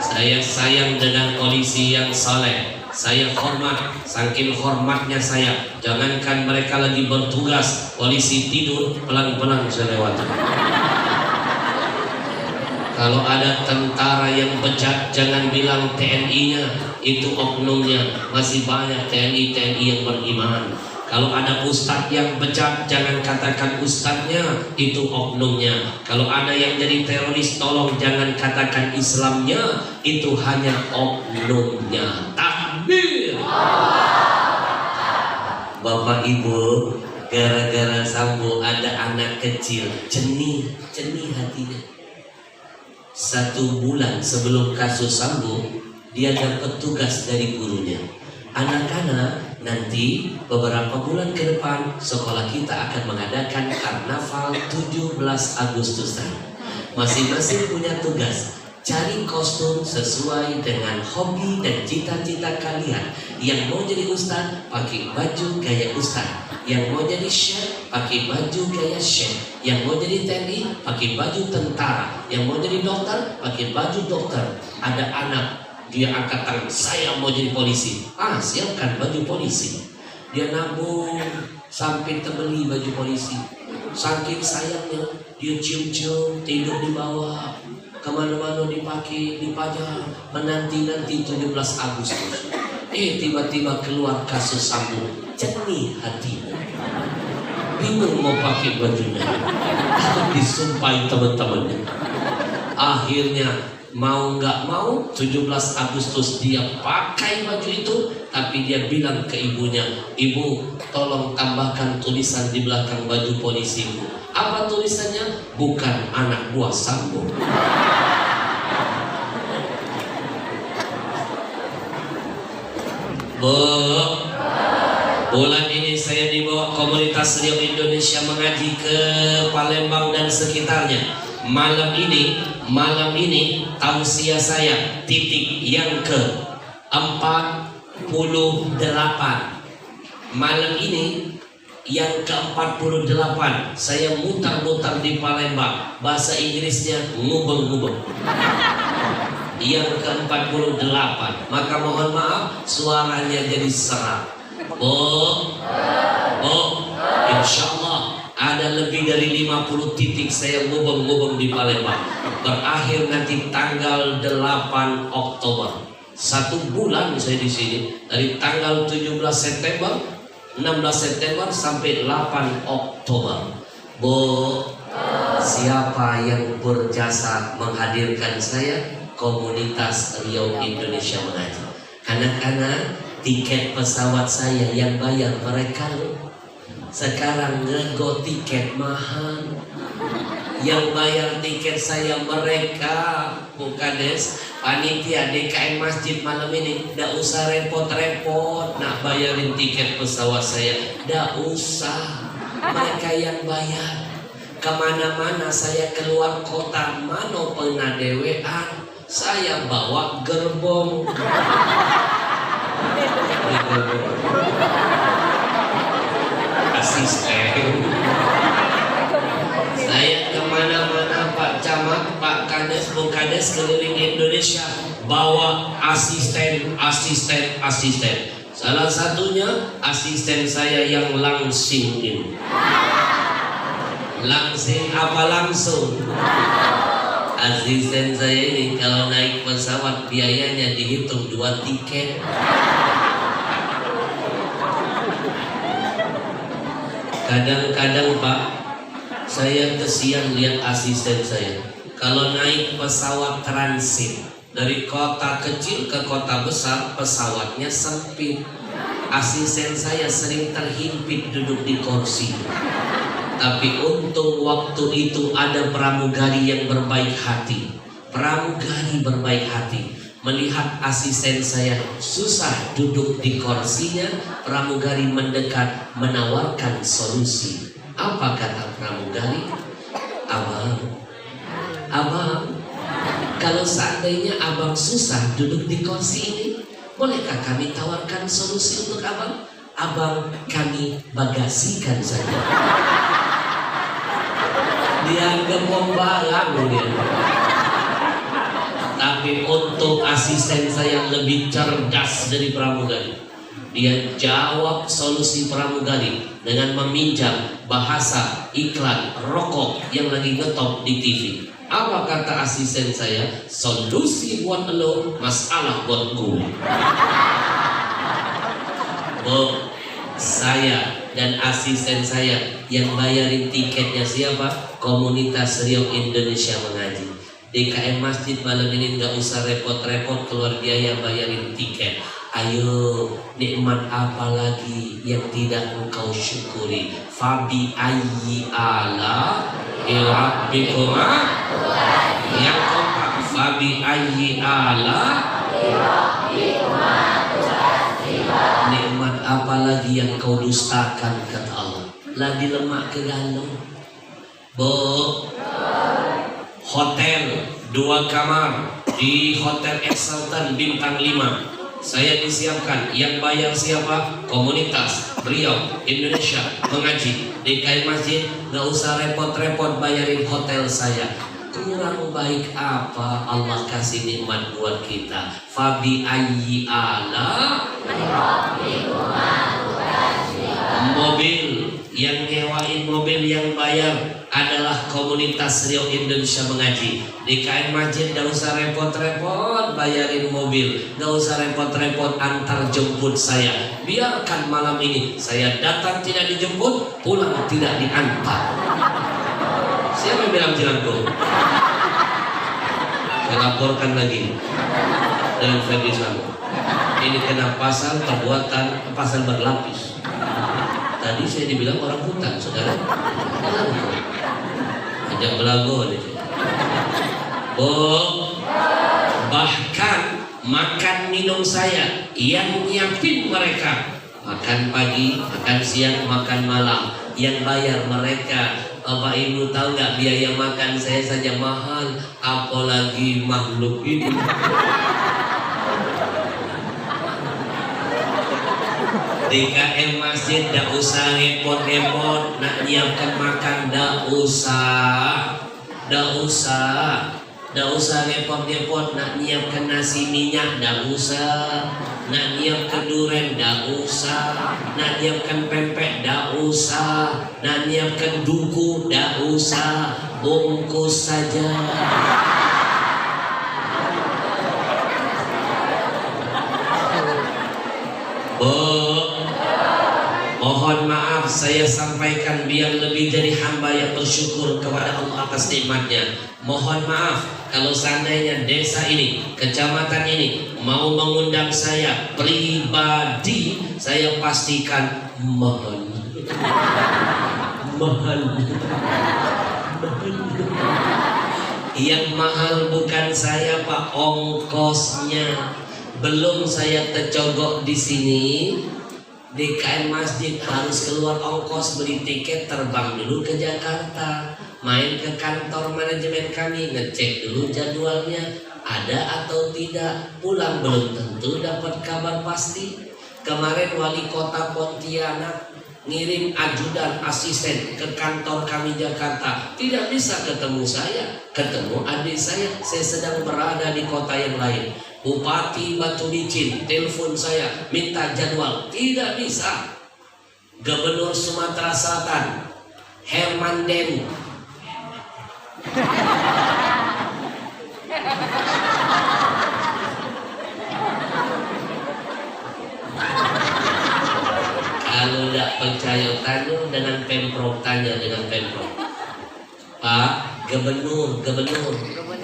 Saya sayang dengan polisi yang soleh. Saya hormat, saking hormatnya saya. Jangankan mereka lagi bertugas, polisi tidur, pelan-pelan saya lewati. Kalau ada tentara yang bejat, jangan bilang TNI-nya, itu oknumnya. Masih banyak TNI yang beriman. Kalau ada ustadz yang bejat, jangan katakan ustadznya, itu oknumnya. Kalau ada yang jadi teroris, tolong jangan katakan Islamnya, itu hanya oknumnya. Takbir. Bapak Ibu, gara-gara Sambo ada anak kecil, cenih hatinya. 1 bulan sebelum kasus Sambo, dia dapat tugas dari gurunya. Anak-anak, nanti beberapa bulan ke depan sekolah kita akan mengadakan karnaval 17 Agustusan. Masing-masing punya tugas. Cari kostum sesuai dengan hobi dan cita-cita kalian. Yang mau jadi ustaz, pakai baju gaya ustaz. Yang mau jadi chef, pakai baju gaya chef. Yang mau jadi TNI, pakai baju tentara. Yang mau jadi dokter, pakai baju dokter. Ada anak, dia angkat tangan, saya mau jadi polisi. Siapkan baju polisi. Dia nabung sampai terbeli baju polisi. Saking sayangnya dia cium-cium, tidur di bawah, kemana-mana dipakai, dipajang, menanti-nanti 17 Agustus. Tiba-tiba keluar kasus Sambo, jernih hatinya, bingung mau pakai bajunya, disumpahi teman-temannya. Akhirnya mau nggak mau 17 Agustus dia pakai baju itu, tapi dia bilang ke ibunya, "Ibu, tolong tambahkan tulisan di belakang baju polisimu." Apa tulisannya? Bukan anak buah Sambo. Bulan ini saya dibawa komunitas Riau Indonesia mengaji ke Palembang dan sekitarnya. Malam ini tausiah saya titik yang ke-48. Malam ini yang ke-48 saya mutar-mutar di Palembang. Bahasa Inggrisnya ngubeng-ngubeng. Yang ke-48, maka mohon maaf suaranya jadi serak. Insya Allah ada lebih dari 50 titik saya ngubeng-ngubeng di Palembang. Berakhir nanti tanggal 8 Oktober. 1 bulan saya di sini, dari tanggal 17 September, 16 September sampai 8 Oktober. Siapa yang berjasa menghadirkan saya? Komunitas Riau Indonesia mengaji. Anak-anak, tiket pesawat saya yang bayar mereka loh. Sekarang nego tiket mahal. Yang bayar tiket saya mereka, bukan des. Panitia DKM Masjid malam ini ndak usah repot-repot nak bayarin tiket pesawat saya, ndak usah. Mereka yang bayar. Kemana-mana saya keluar kota, mano pernah dewean, saya bawa gerbong. Asisten. Saya kemana-mana Pak Camat, Pak Kades, Bung Kades keliling Indonesia bawa asisten. Salah satunya asisten saya yang langsing ini. Langsing apa langsung? Asisten saya ini kalau naik pesawat biayanya dihitung 2 tiket. Kadang-kadang Pak, saya kesian lihat asisten saya. Kalau naik pesawat transit dari kota kecil ke kota besar, pesawatnya sempit. Asisten saya sering terhimpit duduk di kursi. Tapi untung waktu itu ada pramugari yang berbaik hati. Pramugari berbaik hati. Melihat asisten saya susah duduk di kursinya, pramugari mendekat menawarkan solusi. Apa kata pramugari? Abang, kalau seandainya abang susah duduk di kursi ini, bolehkah kami tawarkan solusi untuk abang? Abang kami bagasikan saja. Dianggap pembalang dia. Tapi untuk asisten saya lebih cerdas dari pramugari. Dia jawab solusi pramugari dengan meminjam bahasa iklan rokok yang lagi ngetop di TV. Apa kata asisten saya? Solusi buat lo, masalah buat gue. Saya dan asisten saya yang bayarin tiketnya siapa? Komunitas Riau Indonesia mengaji. DKM Masjid malam ini nggak usah repot-repot keluar biaya bayarin tiket. Ayo, nikmat apa lagi yang tidak engkau syukuri? Fabi ayyi ala rabbikuma. Yang keempat, fabi ayyi ala. Nikmat apa lagi yang kau dustakan kata Allah? Lagi lemak ke gandum. Hotel 2 kamar di Hotel Exaltan bintang 5. Saya disiapkan. Yang bayar siapa? Komunitas Riau Indonesia mengaji. DKI Masjid gak usah repot-repot bayarin hotel saya. Kurang baik apa Allah kasih nikmat buat kita. Fabi ayyi ala Mobil yang nyewain mobil yang bayar adalah komunitas Rio Indonesia Mengaji. Di KM Masjid gak usah repot-repot bayarin mobil, gak usah repot-repot antar jemput saya. Biarkan malam ini saya datang tidak dijemput, pulang tidak diantar. Siapa yang bilang cilangkung? Saya laporkan lagi dengan Ferdi Sambo. Ini kena pasal perbuatan pasal berlapis. Tadi saya dibilang orang hutan, saudara. Ajak belago nih. Bahkan makan minum saya yang nyiapin mereka. Makan pagi, makan siang, makan malam. Yang bayar mereka. Bapak Ibu tahu nggak, biaya makan saya saja mahal, apalagi makhluk ini. Di KM Masjid gak usah repot-repot nak nyiapkan makan, gak usah repot-repot nak nyiapkan nasi minyak, gak usah nak nyiapkan durian, gak usah nak nyiapkan pempek, gak usah nak nyiapkan duku, gak usah, bungkus saja. Mohon maaf saya sampaikan biar lebih jadi hamba yang bersyukur kepada Allah atas nikmatnya. Mohon maaf kalau seandainya desa ini, kecamatan ini mau mengundang saya pribadi, saya pastikan mahal. Yang mahal bukan saya Pak, ongkosnya. Belum saya tercogok di sini. Di KM Masjid harus keluar ongkos beli tiket terbang dulu ke Jakarta, main ke kantor manajemen kami, ngecek dulu jadwalnya ada atau tidak, pulang belum tentu dapat kabar pasti. Kemarin wali kota Pontianak ngirim ajudan asisten ke kantor kami Jakarta, tidak bisa ketemu saya, ketemu adik saya sedang berada di kota yang lain. Bupati Batu Licin telepon saya minta jadwal, tidak bisa. Gubernur Sumatera Selatan Herman Deni kalau tidak percaya tanya dengan Pemprov, tanya dengan Pemprov. Pak Gubernur,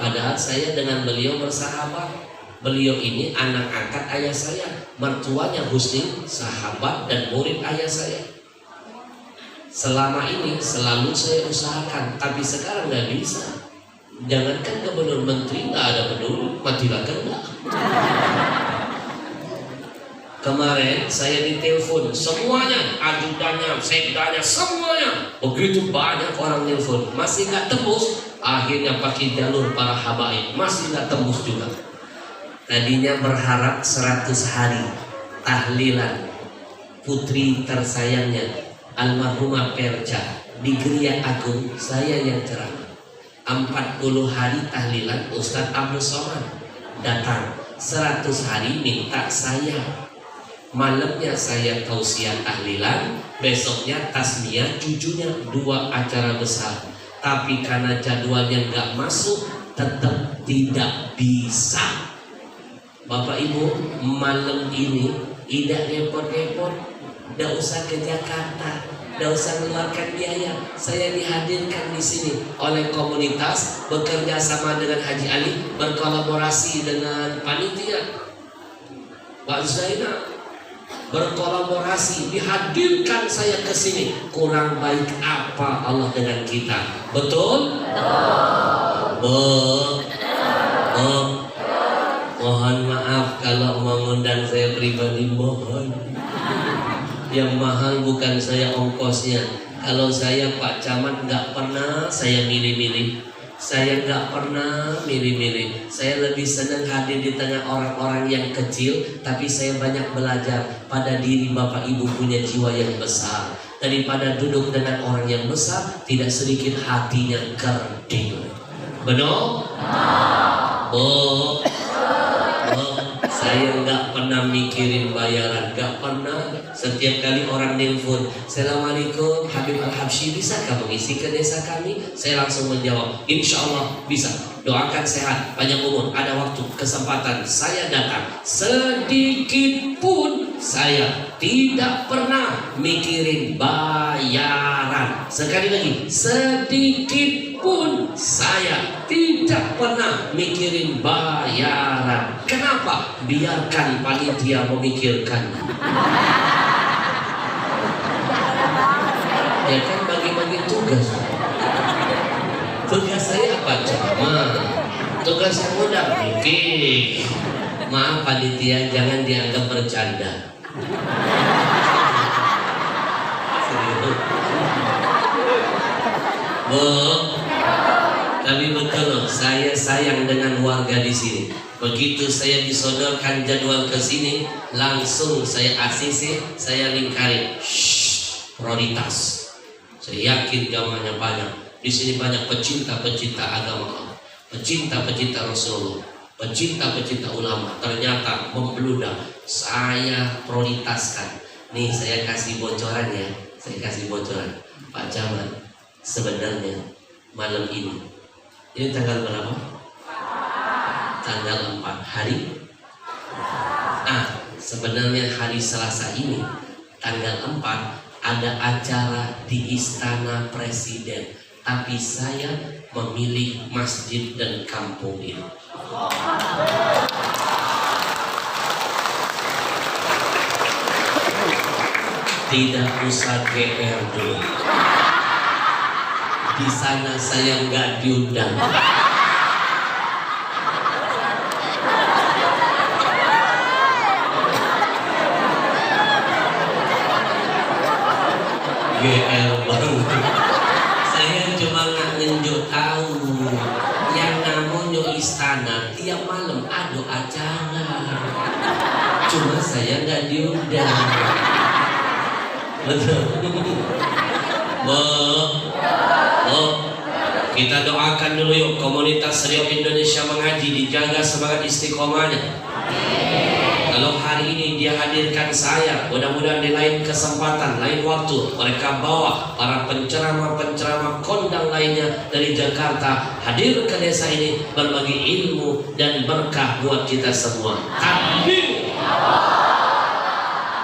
padahal saya dengan beliau bersahabat. Beliau ini anak angkat ayah saya, mertuanya Husni, sahabat dan murid ayah saya. Selama ini selalu saya usahakan, tapi sekarang nggak bisa. Jangankan gubernur, menteri nggak ada peduli, matilah kena. Kemarin saya ditelepon semuanya, ajudannya, sekdanya, semuanya. Begitu banyak orang telepon, masih nggak tembus. Akhirnya pakai jalur para habaib, masih nggak tembus juga. Tadinya berharap 100 hari tahlilan putri tersayangnya almarhumah Perca di Geria Agung, saya yang ceramah. 40 hari tahlilan Ustadz Abdul Somad datang, 100 hari minta saya. Malamnya saya tausiah tahlilan, besoknya tasmiyah cucunya, 2 acara besar. Tapi karena jadwalnya nggak masuk, tetap tidak bisa. Bapak Ibu, malam ini tidak repot-repot, tidak usah ke Jakarta, tidak usah mengeluarkan biaya. Saya dihadirkan di sini oleh komunitas, bekerja sama dengan Haji Ali, berkolaborasi dengan panitia Pak Zainal, berkolaborasi, dihadirkan saya ke sini. Kurang baik apa Allah dengan kita? Betul? Mohon maaf kalau mengundang saya pribadi, mohon. Yang mahal bukan saya ongkosnya. Kalau saya Pak Camat nggak pernah saya milih-milih. Saya nggak pernah milih-milih. Saya lebih senang hadir di tengah orang-orang yang kecil, tapi saya banyak belajar pada diri Bapak Ibu punya jiwa yang besar. Daripada duduk dengan orang yang besar, tidak sedikit hatinya kerdil. Benar? Saya nggak pernah mikirin bayaran, nggak pernah. Setiap kali orang nelfon, Assalamualaikum Habib Al-Habsyi, bisakah mengisi ke desa kami? Saya langsung menjawab, Insya Allah bisa. Doakan sehat, panjang umur, ada waktu, kesempatan, saya datang. Sedikit pun saya tidak pernah mikirin bayaran. Sekali lagi, sedikit pun saya tidak pernah mikirin bayaran. Kenapa? Biarkan panitia memikirkan. Ya kan bagi-bagi tugas. Tugas saya apa? Ceramah. Tugas yang mudah mikir. Maaf panitia, jangan dianggap bercanda. Serius. Bu, tapi betul loh, saya sayang dengan warga di sini. Begitu saya disodorkan jadwal ke sini, langsung saya ACC, saya lingkari. Prioritas. Saya yakin jamaahnya banyak. Di sini banyak pecinta-pecinta agama Allah, pecinta-pecinta Rasulullah, pecinta-pecinta ulama. Ternyata membludak. Saya prioritaskan. Nih saya kasih bocoran ya. Saya kasih bocoran. Pak Camat, sebenarnya malam ini tanggal berapa? Tanggal 4 hari. Sebenarnya hari Selasa ini tanggal 4 ada acara di Istana Presiden. Tapi saya memilih masjid dan kampung ini. Tidak usah GR dulu. Di sana saya nggak diundang. GR baru. Saya cuma nunjuk tahu yang namanya istana tiap malam ada acara. Cuma saya nggak diundang. Betul. Bu, kita doakan dulu yuk komunitas Riau Indonesia Mengaji dijaga semangat istiqomahnya. Kalau hari ini dia hadirkan saya, mudah-mudahan di lain kesempatan, lain waktu mereka bawa para penceramah-penceramah kondang lainnya dari Jakarta hadir ke desa ini berbagi ilmu dan berkah buat kita semua. Takbir.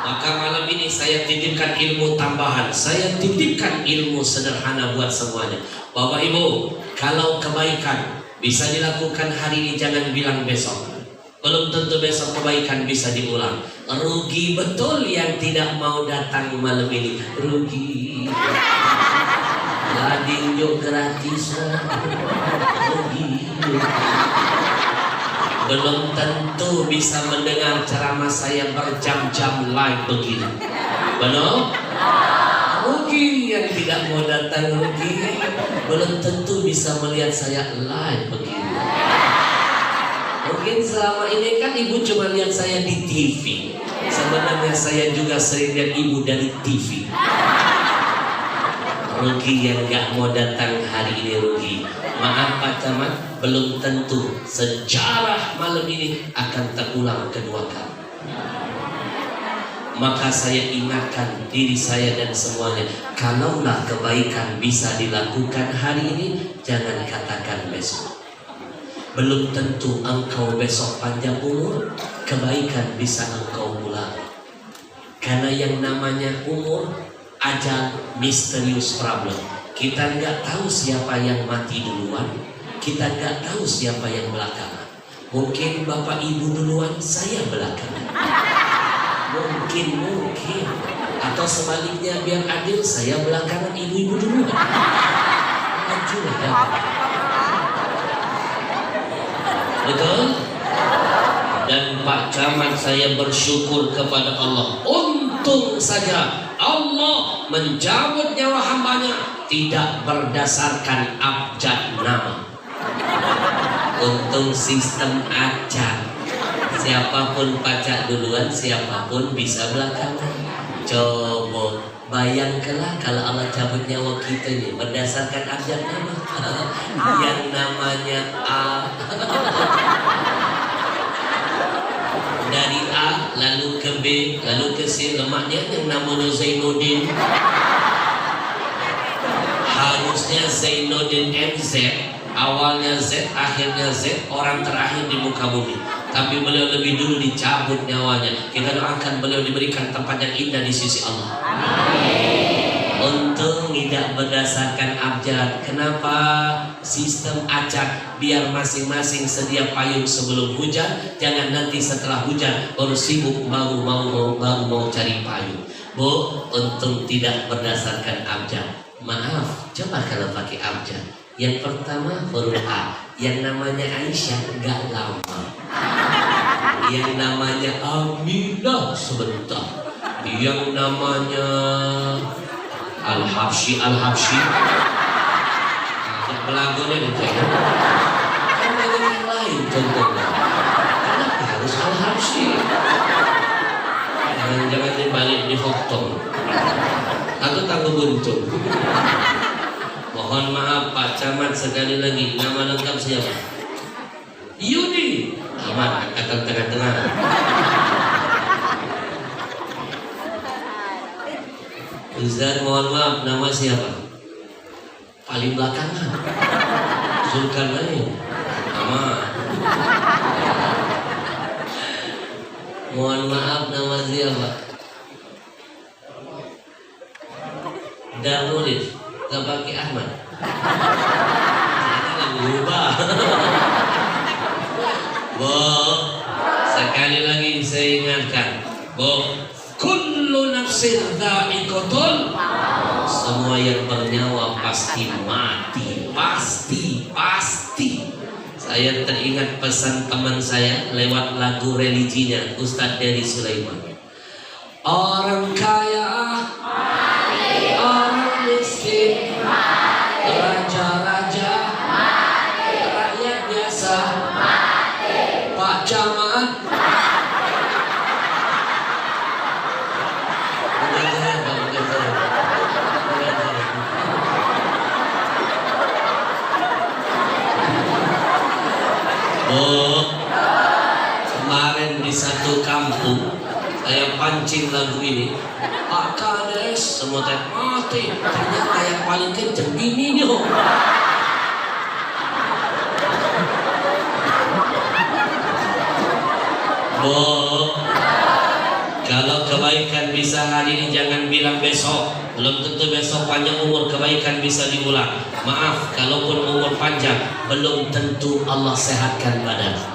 Maka malam ini saya titipkan ilmu tambahan, saya titipkan ilmu sederhana buat semuanya. Bapak Ibu, kalau kebaikan bisa dilakukan hari ini jangan bilang besok. Belum tentu besok kebaikan bisa diulang. Rugi betul yang tidak mau datang malam ini. Rugi. Ladinjo gratisan. Rugi. Belum tentu bisa mendengar ceramah saya berjam-jam live begini. Benar? Rugi yang tidak mau datang, rugi. Belum tentu bisa melihat saya live begini. Mungkin selama ini kan ibu cuma lihat saya di TV. Sebenarnya saya juga sering lihat ibu dari TV. Rugi yang gak mau datang hari ini, rugi. Maaf Pak Camat, belum tentu sejarah malam ini akan terulang kedua kali. Maka saya ingatkan diri saya dan semuanya, kalaulah kebaikan bisa dilakukan hari ini, jangan katakan besok. Belum tentu engkau besok panjang umur, kebaikan bisa engkau ulang. Karena yang namanya umur, ajal, misterius problem. Kita nggak tahu siapa yang mati duluan, kita nggak tahu siapa yang belakangan. Mungkin bapak ibu duluan, saya belakangan. Mungkin. Atau sebaliknya biar adil, saya belakangan, ibu-ibu duluan. Maju ya. Betul? Dan Pak Camat saya bersyukur kepada Allah. Untung saja Allah mencabut nyawa hambanya tidak berdasarkan abjad nama. Untung sistem acak. Siapapun pacak duluan, siapapun bisa belakangan. Coba bayangkanlah kalau Allah cabut nyawa kita ini berdasarkan abjad nama. Yang namanya A. Dari A lalu ke B lalu ke C, lemaknya yang namanya Zainuddin. Harusnya Zainuddin MZ, awalnya Z, akhirnya Z, orang terakhir di muka bumi. Tapi beliau lebih dulu dicabut nyawanya. Kita doakan beliau diberikan tempat yang indah di sisi Allah. Untung tidak berdasarkan abjad. Kenapa? Sistem acak, biar masing-masing sedia payung sebelum hujan. Jangan nanti setelah hujan baru sibuk baru mau cari payung. Bu, untung tidak berdasarkan abjad. Maaf, coba kalau pakai abjad. Yang pertama huruf A, yang namanya Aisyah gak lama. Yang namanya Aminah sebentar. Yang namanya Al-Habsyi. Yang belagunya nih jangan. Kan banyak yang lain contohnya. Kenapa harus Al-Habsyi? Jangan dibalik di Hoktong atau Tangguh Buntung. Mohon maaf Pak Camat, sekali lagi nama lengkap siapa? Yudi. Aman, angkatan tengah-tengah. Ustaz, mohon maaf, nama siapa? Paling belakangan. Zulkarnain. Aman. Mohon maaf, nama siapa? Darnulis. Gak pakai Ahmad. Berubah. Bu, sekali lagi saya ingatkan, Bu, kullu nafsin dha'iqatul. Semua yang bernyawa pasti mati, pasti. Saya teringat pesan teman saya lewat lagu religinya Ustadz Dedi Sulaiman. Orang kaya, orang miskin, raja-raja, rakyat biasa, Pak Camat. Oh, kemarin di satu kampung saya pancing lagu ini. Pak Kades, semua teh mati. Ternyata yang paling kenceng bininya. Oh, kalau kebaikan bisa hari ini jangan bilang besok. Belum tentu besok panjang umur kebaikan bisa diulang. Maaf, kalaupun umur panjang belum tentu Allah sehatkan badan.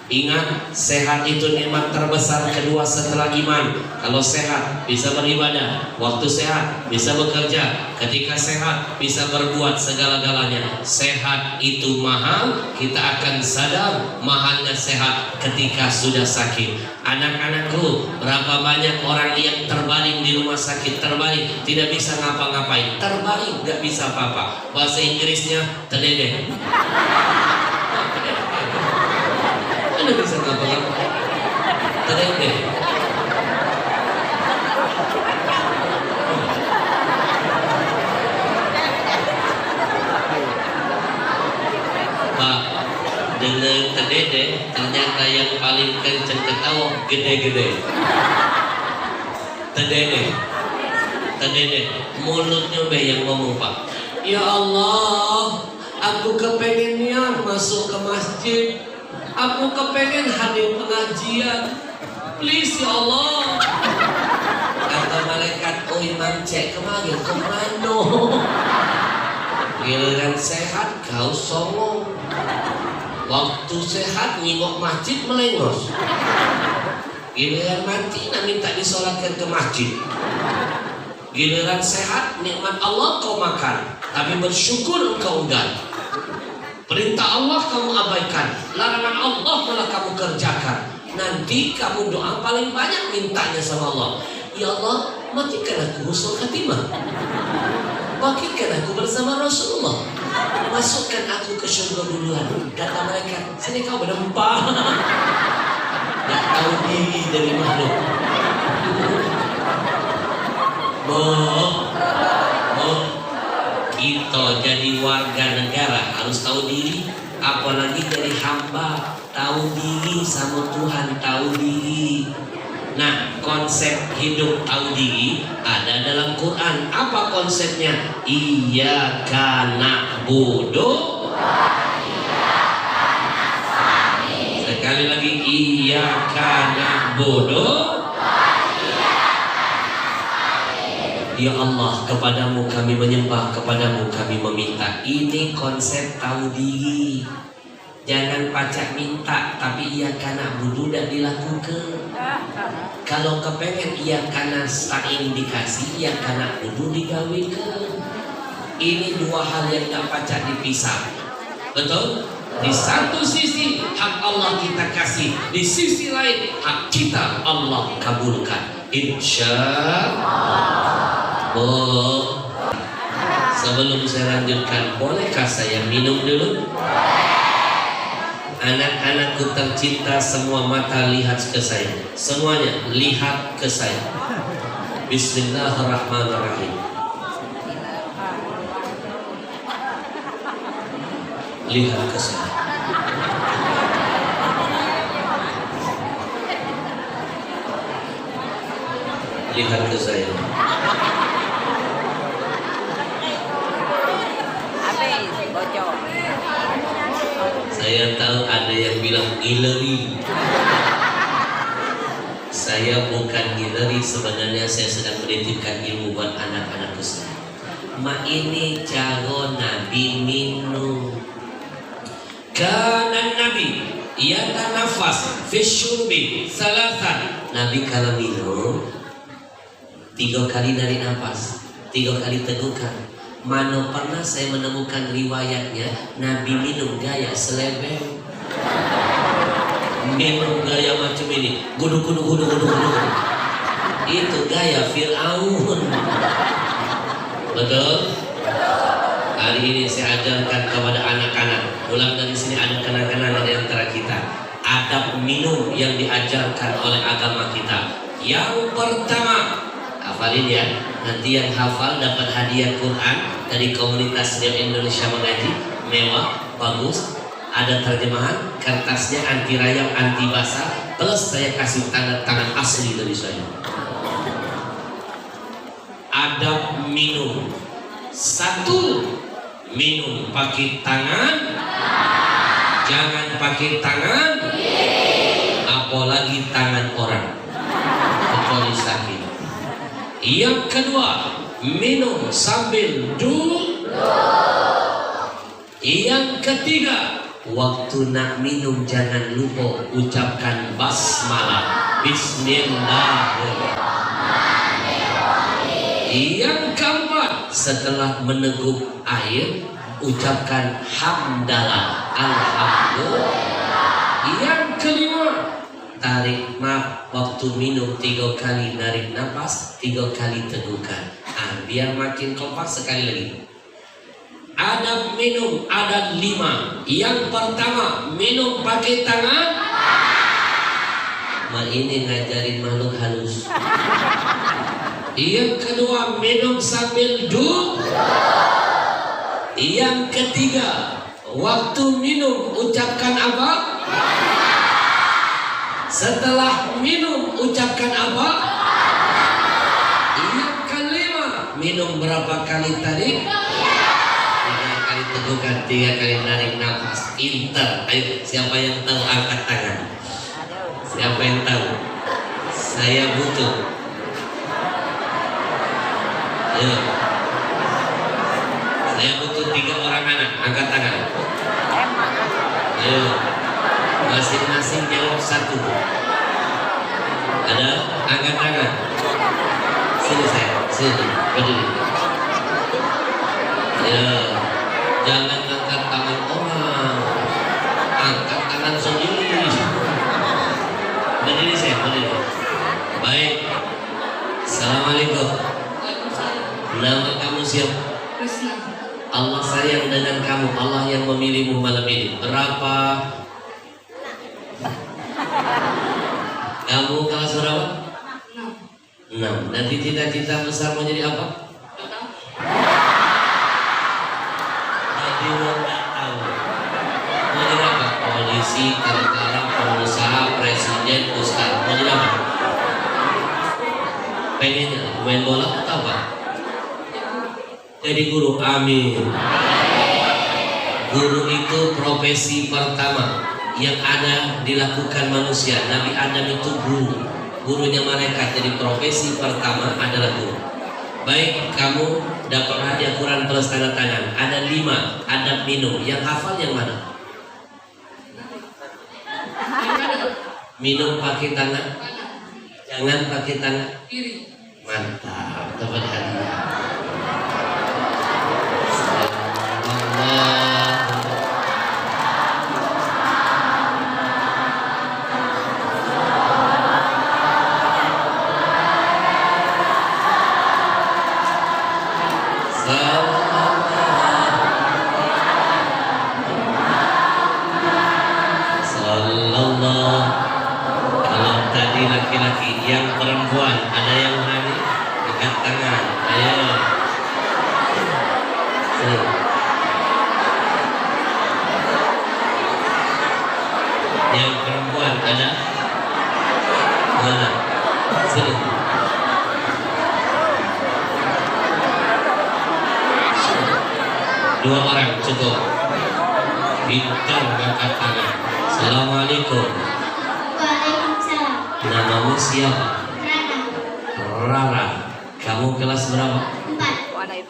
Ingat, sehat itu nikmat terbesar kedua setelah iman. Kalau sehat bisa beribadah, waktu sehat bisa bekerja, ketika sehat bisa berbuat segala-galanya. Sehat itu mahal, kita akan sadar mahalnya sehat ketika sudah sakit. Anak-anakku, berapa banyak orang yang terbaring di rumah sakit, terbaring tidak bisa ngapa-ngapain, terbaring nggak bisa apa-apa. Bahasa Inggrisnya terdedeh. Anda bisa ngapa-ngapain, terdedeh. Pak, dengan terdedeh ternyata yang paling kenceng ketawa gede-gede. Terdedeh, mulutnya be yang ngomong Pak. Ya Allah, aku kepengennya masuk ke masjid. Aku kepengen hadir pengajian. Please ya Allah. Kata malaikat, oh Imam cek kemarin kemana? Giliran sehat kau songong. Waktu sehat nyingok masjid melengos. Giliran mati nak minta disolatkan ke masjid. Giliran sehat nikmat Allah kau makan, tapi bersyukur engkau enggak. Perintah Allah kamu abaikan, larangan Allah malah kamu kerjakan. Nanti kamu doa paling banyak mintanya sama Allah. Ya Allah, matikan aku husnul khatimah. Bangkitkan aku bersama Rasulullah. Masukkan aku ke surga duluan. Kata mereka, sini kau berdempah. Gak tahu diri dari makhluk. Kita jadi warga negara harus tahu diri, apalagi jadi hamba. tahu diri sama Tuhan, tahu diri. Nah, konsep hidup tahu diri ada dalam Quran. Apa konsepnya? Iyyaka na'budu. Sekali lagi, iyyaka na'budu. Ya Allah, kepadamu kami menyembah, kepadamu kami meminta. Ini konsep tahu diri. Jangan pacak minta, tapi ia karena budu dan dilakukan. Kalau kepengen ia karena stain dikasih, ia karena budu digawikan. Ini dua hal yang tak pacak dipisah. Betul? Di satu sisi hak Allah kita kasih, di sisi lain hak kita Allah kabulkan. Insya Allah. Sebelum saya lanjutkan, bolehkah saya minum dulu? Anak-anakku tercinta, semua mata lihat ke saya. Semuanya lihat ke saya. Bismillahirrahmanirrahim. Lihat ke saya. Lihat ke saya. Saya tahu ada yang bilang ngileri. Saya bukan ngileri, sebenarnya saya sedang menitipkan ilmu buat anak-anakku saya. Ma ini cara Nabi minum. Karena Nabi yatanafas fi syurbi salasan. Nabi kalau minum 3 kali narik nafas, 3 kali tegukan. Mana pernah saya menemukan riwayatnya Nabi minum gaya selebeng, minum gaya macam ini, guduk. Itu gaya Fir'aun. Betul? Hari ini saya ajarkan kepada anak-anak. Ulang dari sini ada kenang-kenangan di antara kita. Adab minum yang diajarkan oleh agama kita. Yang pertama, hafalin ya. Nanti yang hafal dapat hadiah Quran dari komunitas Rio Indonesia Mengaji. Mewah, bagus. Ada terjemahan, kertasnya anti rayap, anti basah. Plus saya kasih tanda tangan asli dari saya. Adab minum. 1, minum pakai tangan. Jangan pakai tangan, apalagi tangan orang, kecuali sakit. Yang kedua, minum sambil duduk. Yang ketiga, waktu nak minum jangan lupa ucapkan basmalah, bismillahirrahmanirrahim. Yang keempat, setelah meneguk air ucapkan hamdalah, alhamdulillah. Yang kelima, tarik nafas waktu minum 3 kali, narik nafas 3 kali tegukan. Biar makin kompas. Sekali lagi, adab minum ada 5. Yang pertama, minum pakai tangan. Ini ngajarin makhluk halus. Yang kedua, minum sambil duduk. Yang ketiga, waktu minum ucapkan apa? Setelah minum ucapkan apa? Yang kelima, minum berapa kali tarik? 3 kali tegukan, 3 kali narik nafas. Pintar. Ayo, siapa yang tahu angkat tangan? Siapa yang tahu? Saya butuh. Ayo. Saya butuh 3 orang anak, angkat tangan. Ayo, masing-masing jawab 1. Ada? Angkat tangan. Sini saya, sini, berdiri. Ayo, jangan angkat tangan orang, angkat tangan sendiri. Berdiri saya, berdiri. Baik. Assalamualaikum. Nama kamu siapa? Allah sayang dengan kamu, Allah yang memilihmu malam ini. Berapa? Kamu kelas berapa? 6. Nanti cita-cita besar mau jadi apa? Jadi mau nggak tahu. Mau jadi apa? Polisi, tentara, Pengennya main bola atau apa? Jadi guru. Amin. Guru itu profesi pertama yang ada dilakukan manusia. Nabi Adam itu guru, gurunya malaikat. Jadi profesi pertama adalah guru. Baik, kamu dapat hadiah Quran plus tanda tangan. Ada 5 adab minum. Yang hafal yang mana? Minum pakai tangan, jangan pakai tangan kiri. Mantap, dapat hadiah. Laki-laki, yang perempuan ada yang berani angkat tangan, ayo. Sini. Yang perempuan ada mana? Sini. Dua orang cukup. Pintar angkat tangan. Assalamualaikum. Namamu siapa? Rara. Kamu kelas berapa? 4.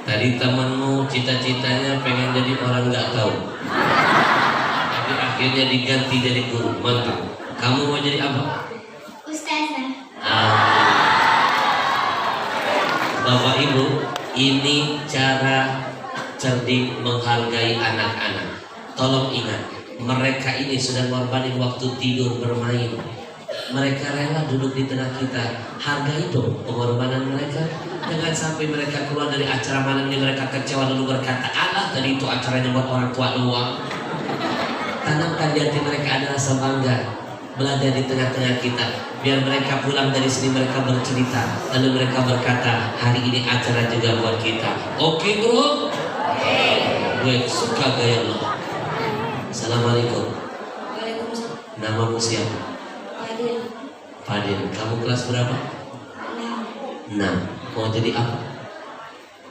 Tadi temanmu cita-citanya pengen jadi orang nggak tahu, tapi akhirnya diganti jadi guru. Mantap. Kamu mau jadi apa? Ustazah. Bapak Ibu, ini cara cerdik menghargai anak-anak. Tolong ingat, mereka ini sudah mengorbankan waktu tidur bermain. Mereka rela duduk di tengah kita. Hargai dong pengorbanan mereka. Jangan sampai mereka keluar dari acara malam ini mereka kecewa lalu berkata, "Allah, tadi itu acaranya buat orang tua doang." Tanamkan di hati mereka adalah rasa bangga berada di tengah-tengah kita. Biar mereka pulang dari sini mereka bercerita, lalu mereka berkata, "Hari ini acara juga buat kita." Oke bro? Gue suka gaya lo. Assalamualaikum. Waalaikumsalam. Namamu siapa? Fadil. Kamu kelas berapa? 6. Mau jadi apa?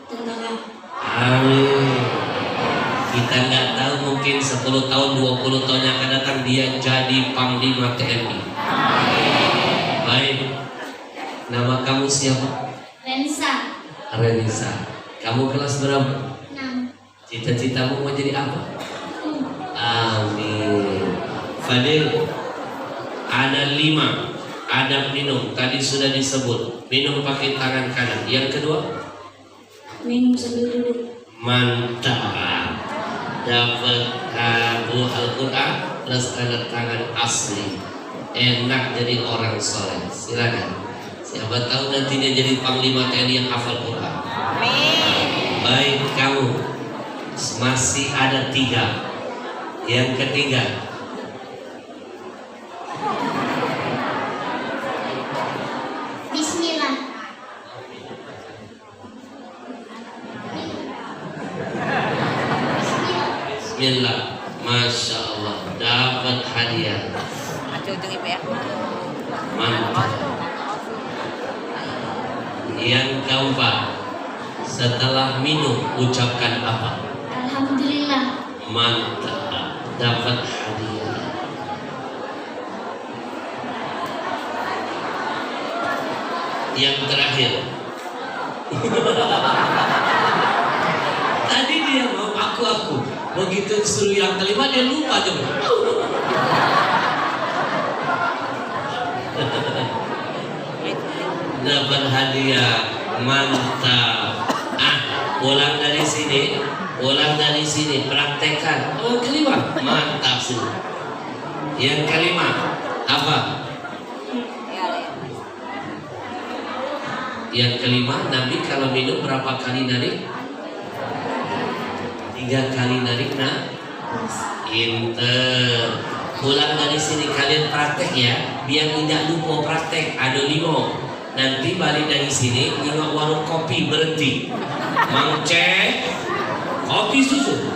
Tentara. Amin. Kita nggak tahu, mungkin 10 tahun 20 tahun yang akan datang dia jadi Panglima TNI. Baik. Nama kamu siapa? Rensa. Renisa. Kamu kelas berapa? 6. Cita-citamu mau jadi apa? Amin. Fadil, ada 5 adab minum. Tadi sudah disebut. Minum pakai tangan kanan. Yang kedua, Minum sambil duduk. mantap. Dapat Abu Al-Quran plus tanda tangan asli. Enak jadi orang soleh. Silakan. Siapa tahu nanti dia jadi Panglima TNI yang hafal Quran. Baik, kamu masih ada 3. Yang ketiga, Bismillah. Bismillah. Masya Allah, dapat hadiah. Mantap. Yang keempat, setelah minum ucapkan apa? Alhamdulillah. Mantap, dapat hadiah. Yang terakhir, tadi dia mau aku, begitu suruh yang kelima dia lupa coba. Dapat hadiah, mantap. Pulang dari sini, praktekkan. Oh, kelima, mantap sih. Yang kelima, apa? Yang kelima, Nabi kalau minum berapa kali narik? 3 kali narik, nah. Pinter. Pulang dari sini kalian praktek ya, biar tidak lupa praktek. Ada 5. Nanti balik dari sini, nengok warung kopi berhenti. Mang cek, kopi susu.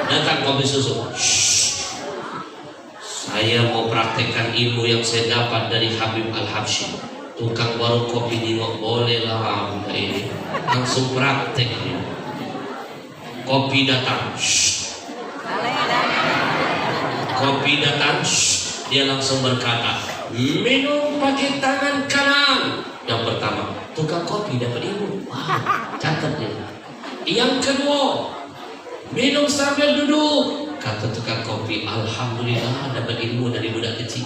Datang kopi susu. Shh. Saya mau praktekkan ilmu yang saya dapat dari Habib Al-Habsyi. Tukang warung kopi nengok boleh lah budak ini. Langsung praktek ini. Kopi datang. Shh. Kopi datang. Shh. Dia langsung berkata, minum pakai tangan kanan. Yang pertama, tukang kopi dapat ilmu. Wah, catat dia. Yang kedua, minum sambil duduk. Kata tukang kopi, alhamdulillah dapat ilmu dari budak kecil.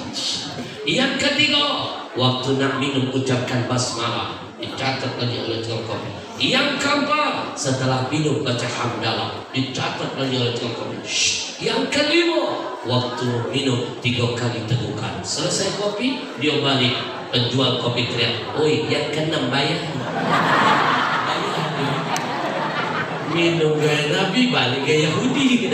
Yang ketiga, waktu nak minum ucapkan basmalah. Dicatat lagi oleh tukang kopi. Yang keempat, setelah minum baca hamdalah. Dicatat lagi oleh tukang kopi. Yang kelima, waktu minum 3 kali tegukan. Selesai kopi, dia balik. Penjual kopi teriak, oi, yang keenam bayar. Bayar. Minum gaya Nabi, balik gaya Yahudi.